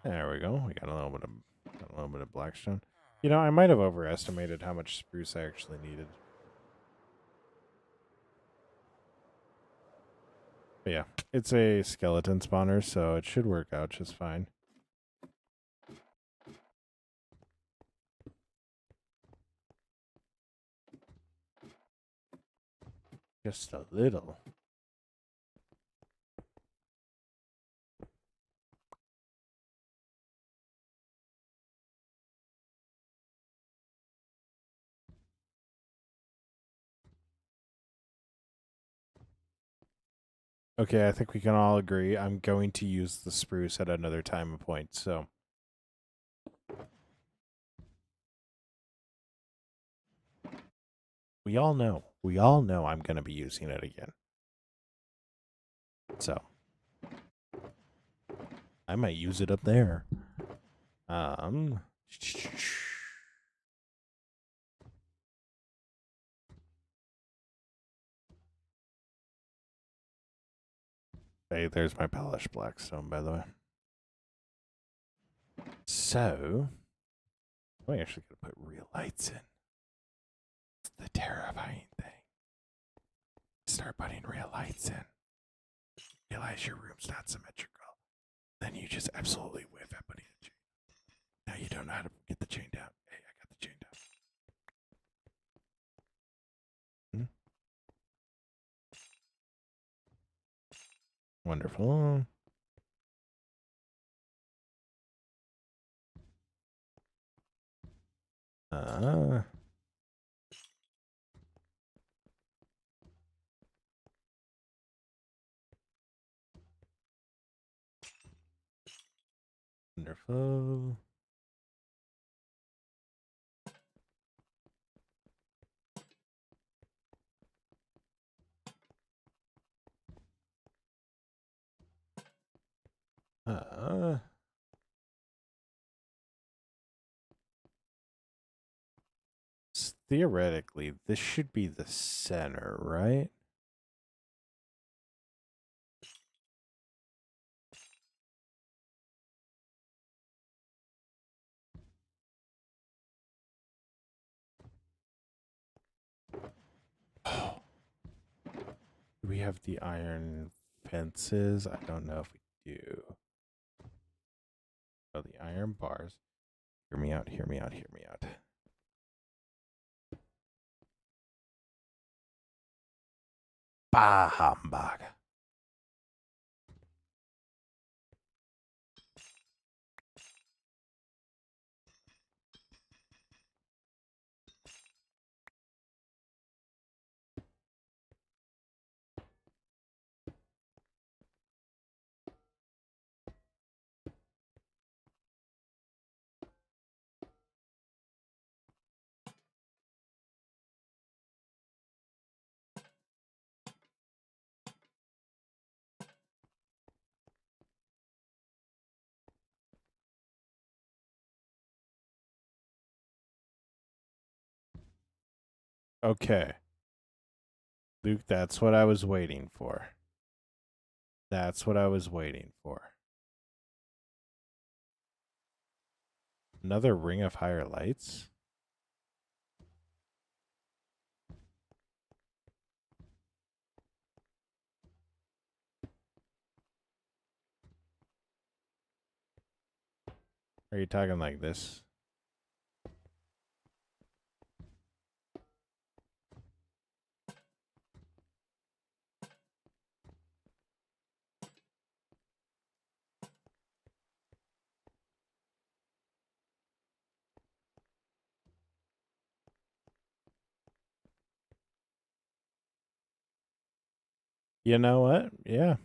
There we go. We got a little bit of Blackstone. You know, I might have overestimated how much spruce I actually needed. But yeah, it's a skeleton spawner, so it should work out just fine. Just a little. Okay, I think we can all agree. I'm going to use the spruce at another time and point, so. We all know I'm going to be using it again. So. I might use it up there. Hey, there's my polished blackstone, by the way. So, I'm actually going to put real lights in. It's the terrifying thing. Start putting real lights in. Realize your room's not symmetrical. Then you just absolutely whiff at putting the chain. Now you don't know how to get the chain down. Hey, I got the chain down. Wonderful. Wonderful. Theoretically, this should be the center, right? Oh. Do we have the iron fences? I don't know if we do. Oh, the iron bars. Hear me out, hear me out, hear me out. Bah, humbug. Okay. Luke, that's what I was waiting for. That's what I was waiting for. Another ring of higher lights? Are you talking like this? You know what? Yeah.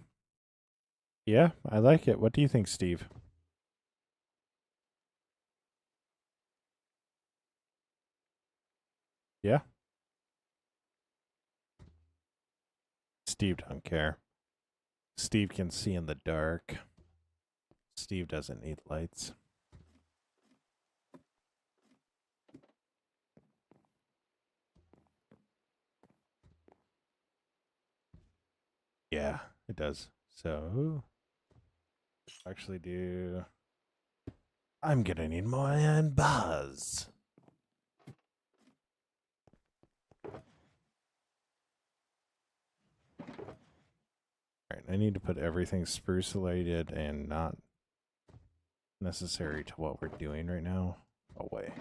Yeah, I like it. What do you think, Steve? Yeah? Steve don't care. Steve can see in the dark. Steve doesn't need lights. Yeah, it does. So, actually do... I'm gonna need more iron bars. Alright, I need to put everything spruce related and not necessary to what we're doing right now away.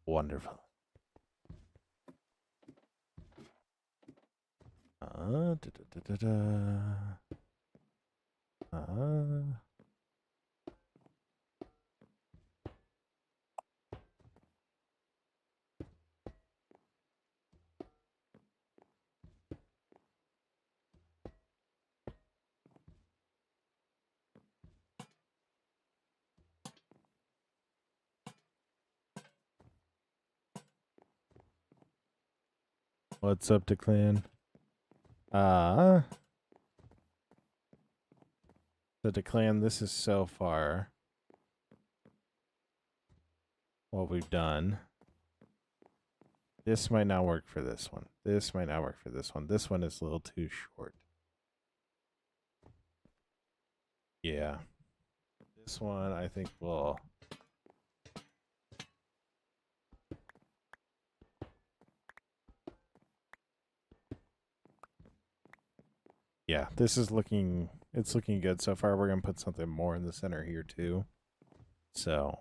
Wonderful. Da, da, da, da, da. What's up, Declan? So Declan, this is so far what we've done. This might not work for this one. This might not work for this one. This one is a little too short. Yeah. This one I think will... Yeah, this is looking... It's looking good so far. We're going to put something more in the center here too. So...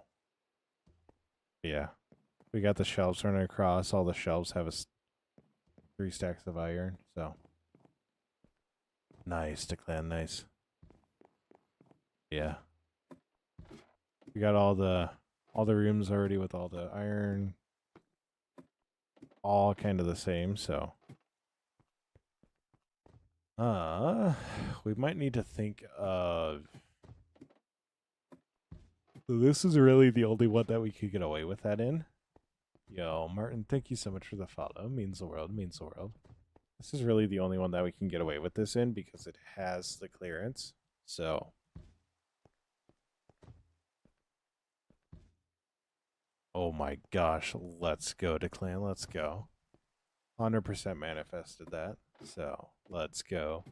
Yeah. We got the shelves running across. All the shelves have 3 stacks of iron, so... Nice, Declan, nice. Yeah. We got all the rooms already with all the iron. All kind of the same, so... we might need to think of... This is really the only one that we could get away with that in. Yo, Martin, thank you so much for the follow. Means the world, means the world. This is really the only one that we can get away with this in because it has the clearance. So... Oh my gosh, let's go, Declan, let's go. 100% manifested that, so let's go.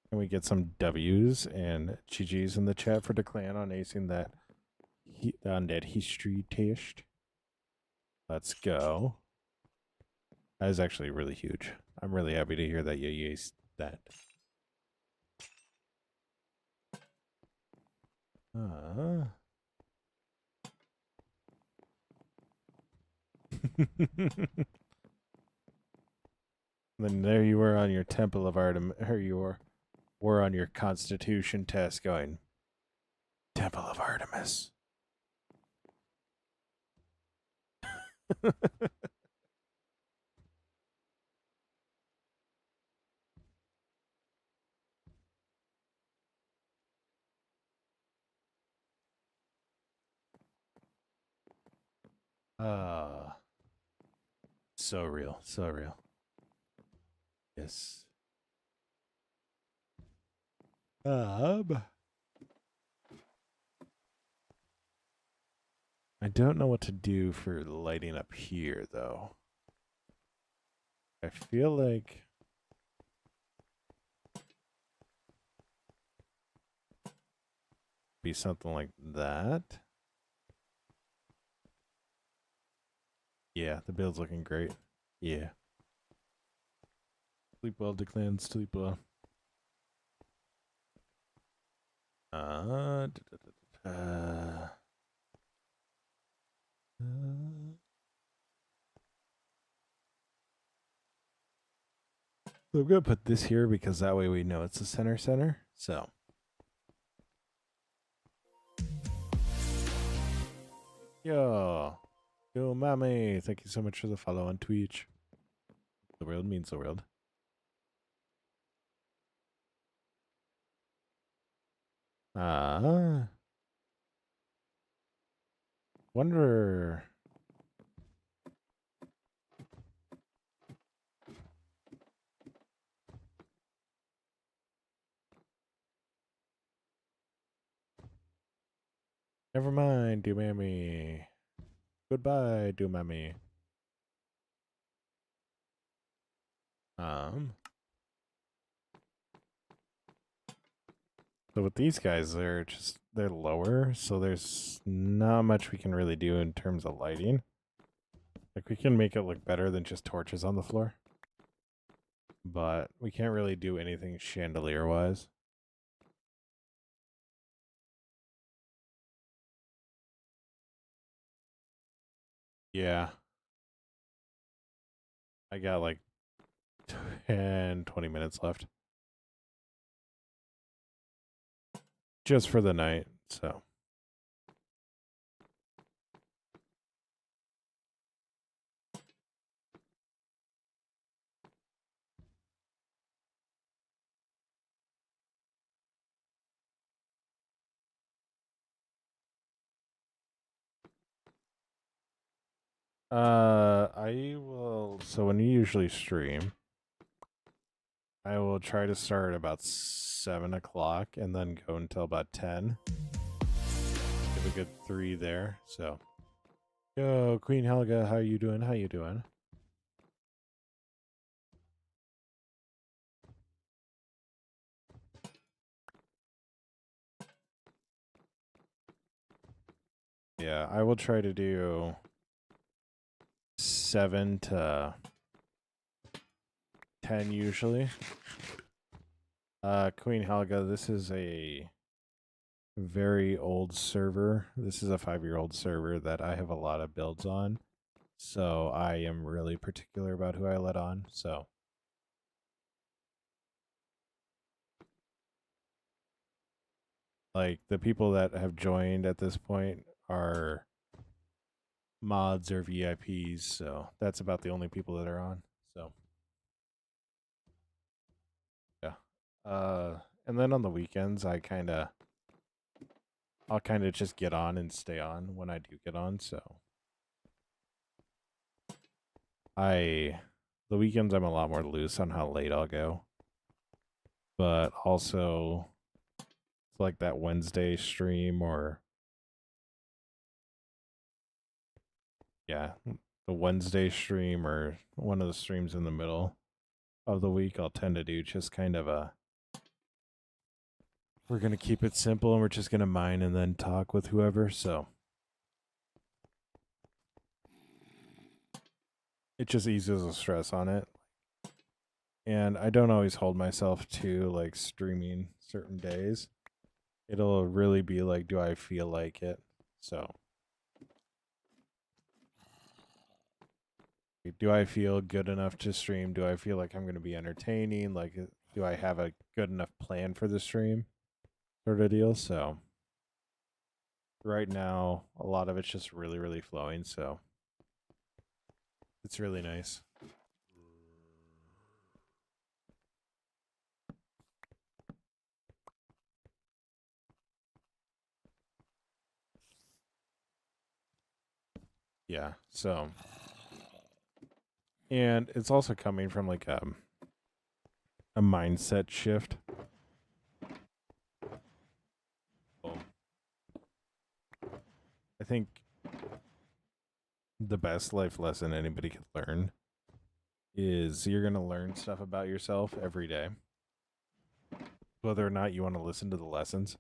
Can we get some W's and GG's in the chat for Declan on acing that undead history test? Let's go. That is actually really huge. I'm really happy to hear that you aced that. Then there you were on your Temple of Artemis, or you were on your Constitution test going, Temple of Artemis. So real, so real. Yes. I don't know what to do for lighting up here, though. I feel like... be something like that. Yeah, the build's looking great. Yeah. Sleep well, Declan. Sleep well. So I'm gonna put this here because that way we know it's the center. So. Yo, mommy. Thank you so much for the follow on Twitch. The world means the world. Wonder. Never mind, do mammy. Goodbye, do mammy. So with these guys, they're lower, so there's not much we can really do in terms of lighting. Like, we can make it look better than just torches on the floor. But we can't really do anything chandelier-wise. Yeah. I got like 10, 20 minutes left. Just for the night, so. I will. So when you usually stream, I will try to start about 7 o'clock and then go until about 10. Give a good 3 there. So, yo, Queen Helga, how you doing? How you doing? Yeah, I will try to do 7 to 10 usually. Queen Helga, this is a very old server. This is a 5-year-old server that I have a lot of builds on. So I am really particular about who I let on. So like the people that have joined at this point are mods or VIPs, so that's about the only people that are on. So yeah. And then on the weekends I'll kinda just get on and stay on when I do get on, so the weekends I'm a lot more loose on how late I'll go. But also it's like that Wednesday stream or yeah, the Wednesday stream or one of the streams in the middle of the week I'll tend to do just kind of a we're going to keep it simple and we're just going to mine and then talk with whoever. So it just eases the stress on it. And I don't always hold myself to like streaming certain days. It'll really be like, do I feel like it? So do I feel good enough to stream? Do I feel like I'm going to be entertaining? Like, do I have a good enough plan for the stream? Sort of deal. So right now, a lot of it's just really, really flowing. So it's really nice. Yeah. So, and it's also coming from like a mindset shift. I think the best life lesson anybody could learn is you're going to learn stuff about yourself every day, whether or not you want to listen to the lessons.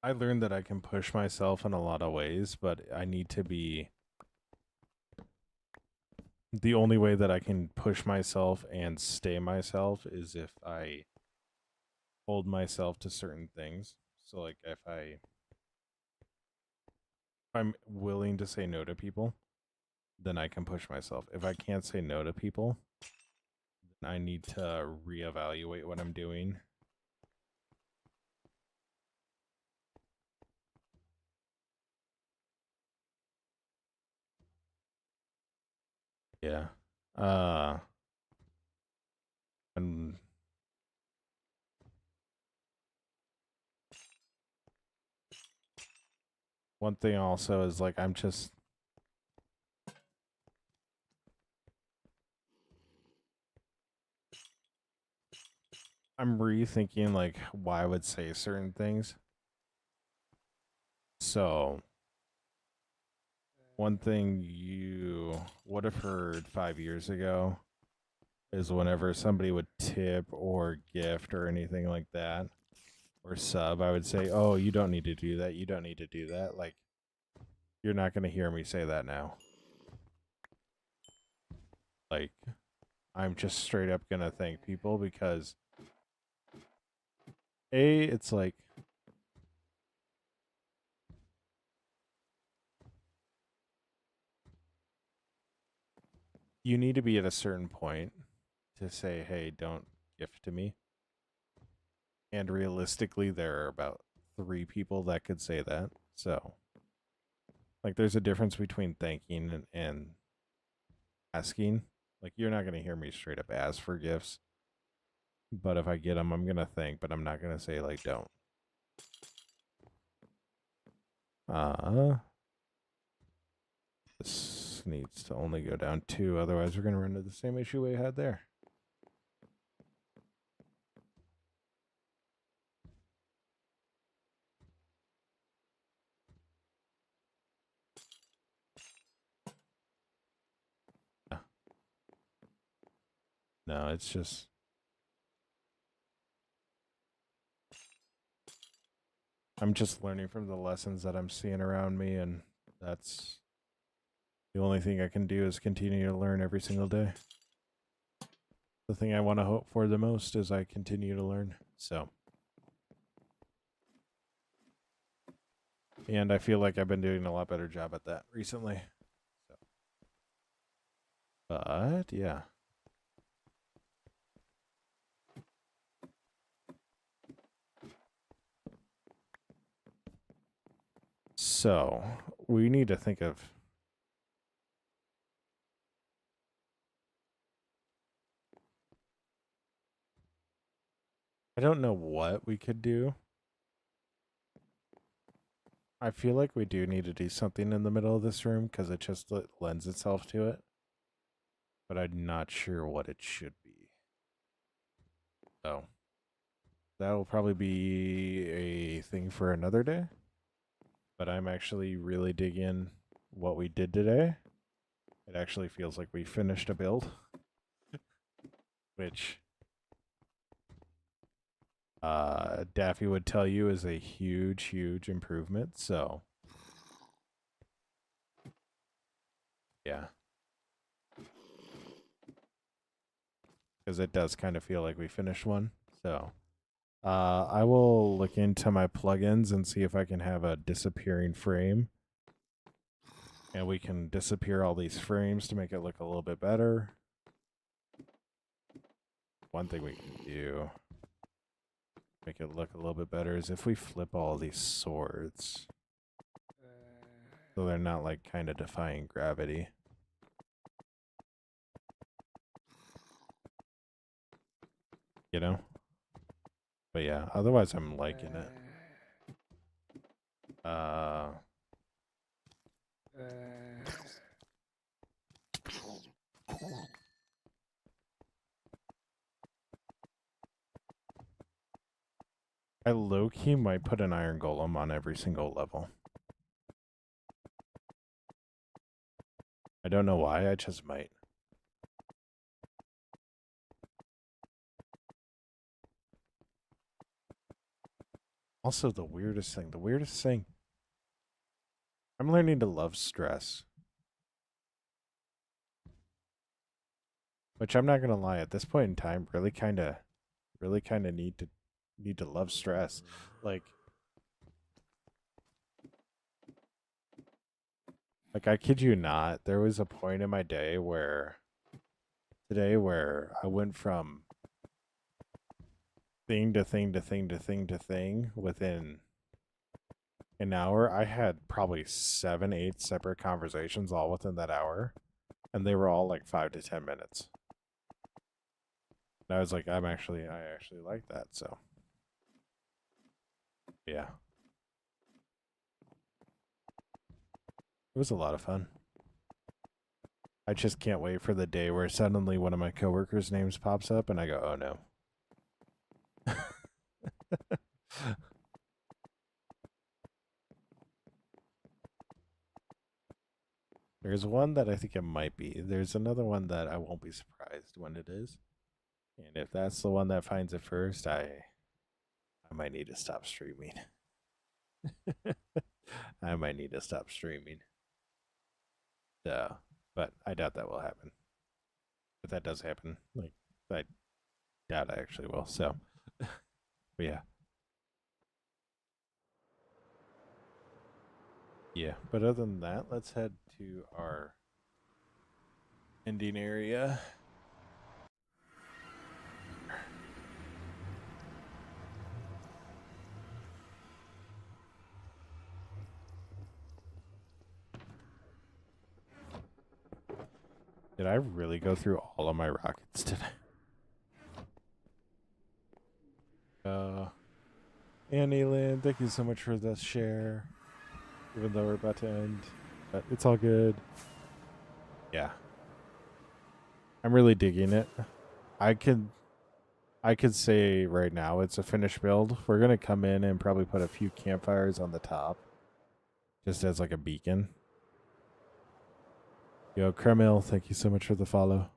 I learned that I can push myself in a lot of ways, but I need to be the only way that I can push myself and stay myself is if I hold myself to certain things. So like if I'm willing to say no to people, then I can push myself. If I can't say no to people, then I need to reevaluate what I'm doing. Yeah. And one thing also is like I'm rethinking like why I would say certain things. So one thing you would have heard 5 years ago is whenever somebody would tip or gift or anything like that or sub, I would say, "Oh, you don't need to do that. You don't need to do that." Like you're not going to hear me say that now. Like I'm just straight up going to thank people because it's like you need to be at a certain point to say, "Hey, don't gift to me." And realistically, there are about 3 people that could say that. So, like, there's a difference between thanking and asking. Like, you're not going to hear me straight up ask for gifts. But if I get them, I'm gonna think, but I'm not gonna say like don't. This needs to only go down 2, otherwise we're gonna run into the same issue we had there. No, it's just I'm just learning from the lessons that I'm seeing around me, and that's the only thing I can do is continue to learn every single day. The thing I want to hope for the most is I continue to learn. So, and I feel like I've been doing a lot better job at that recently. So. But yeah. So we need to think of I don't know what we could do. I feel like we do need to do something in the middle of this room because it just lends itself to it. But I'm not sure what it should be. So that'll probably be a thing for another day. But I'm actually really digging what we did today. It actually feels like we finished a build. Which Daffy would tell you is a huge, huge improvement. So yeah. Because it does kind of feel like we finished one. So I will look into my plugins and see if I can have a disappearing frame. And we can disappear all these frames to make it look a little bit better. One thing we can do, make it look a little bit better, is if we flip all these swords. So they're not like kind of defying gravity. You know? But yeah, otherwise I'm liking it. I low-key might put an iron golem on every single level. I don't know why, I just might. Also, the weirdest thing, I'm learning to love stress. Which I'm not gonna lie, at this point in time, really kinda need to love stress. Like I kid you not, there was a point in my day where I went from thing to thing to thing to thing to thing within an hour. I had probably 7, 8 separate conversations all within that hour. And they were all like 5 to 10 minutes. And I was like, I actually like that, so yeah. It was a lot of fun. I just can't wait for the day where suddenly one of my coworkers' names pops up and I go, oh no. There's one that I think it might be. There's another one that I won't be surprised when it is. And if that's the one that finds it first, I might need to stop streaming. I might need to stop streaming. But I doubt that will happen. If that does happen, like I doubt I actually will. So, but yeah. Yeah, but other than that, let's head to our ending area. Did I really go through all of my rockets today? Annie Lynn, thank you so much for the share. Even though we're about to end, but it's all good. Yeah, I'm really digging it. I could say right now it's a finished build. We're gonna come in and probably put a few campfires on the top, just as like a beacon. Yo, Kremil, thank you so much for the follow.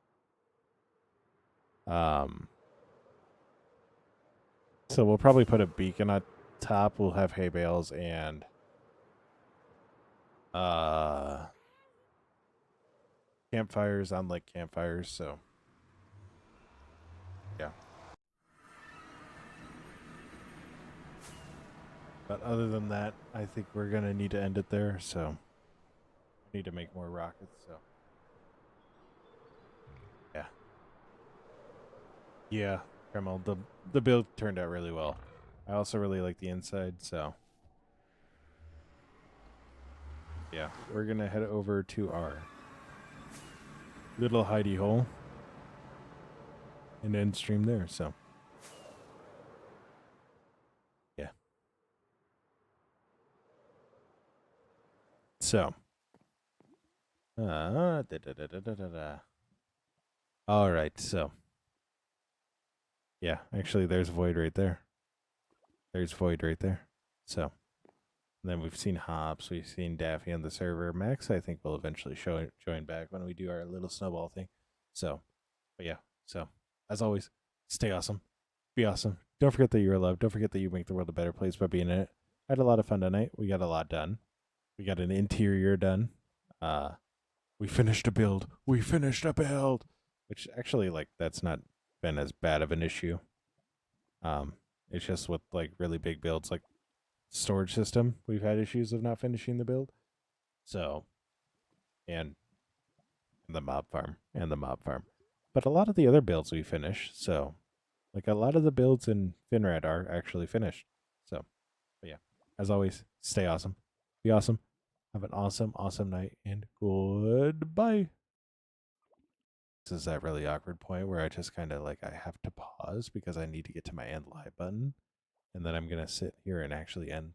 So we'll probably put a beacon on top. We'll have hay bales and campfires on like campfires. So yeah. But other than that, I think we're gonna need to end it there. So we need to make more rockets. So yeah, yeah. Kreml, the build turned out really well. I also really like the inside. So yeah, we're gonna head over to our little hidey hole and end stream there. So yeah. So all right. So yeah, actually, there's Void right there. There's Void right there. So and then we've seen Hops, we've seen Daffy on the server. Max, I think, will eventually join back when we do our little snowball thing. So, but yeah. So as always, stay awesome, be awesome. Don't forget that you're loved. Don't forget that you make the world a better place by being in it. I had a lot of fun tonight. We got a lot done. We got an interior done. We finished a build. We finished a build. Which actually, like, that's not been as bad of an issue. It's just with like really big builds, like storage system, we've had issues of not finishing the build. So, and the mob farm. But a lot of the other builds we finish. So, like a lot of the builds in Finrad are actually finished. So, but yeah, as always, stay awesome, be awesome, have an awesome, awesome night, and goodbye. This is that really awkward point where I just kind of like I have to pause because I need to get to my end live button, and then I'm gonna sit here and actually end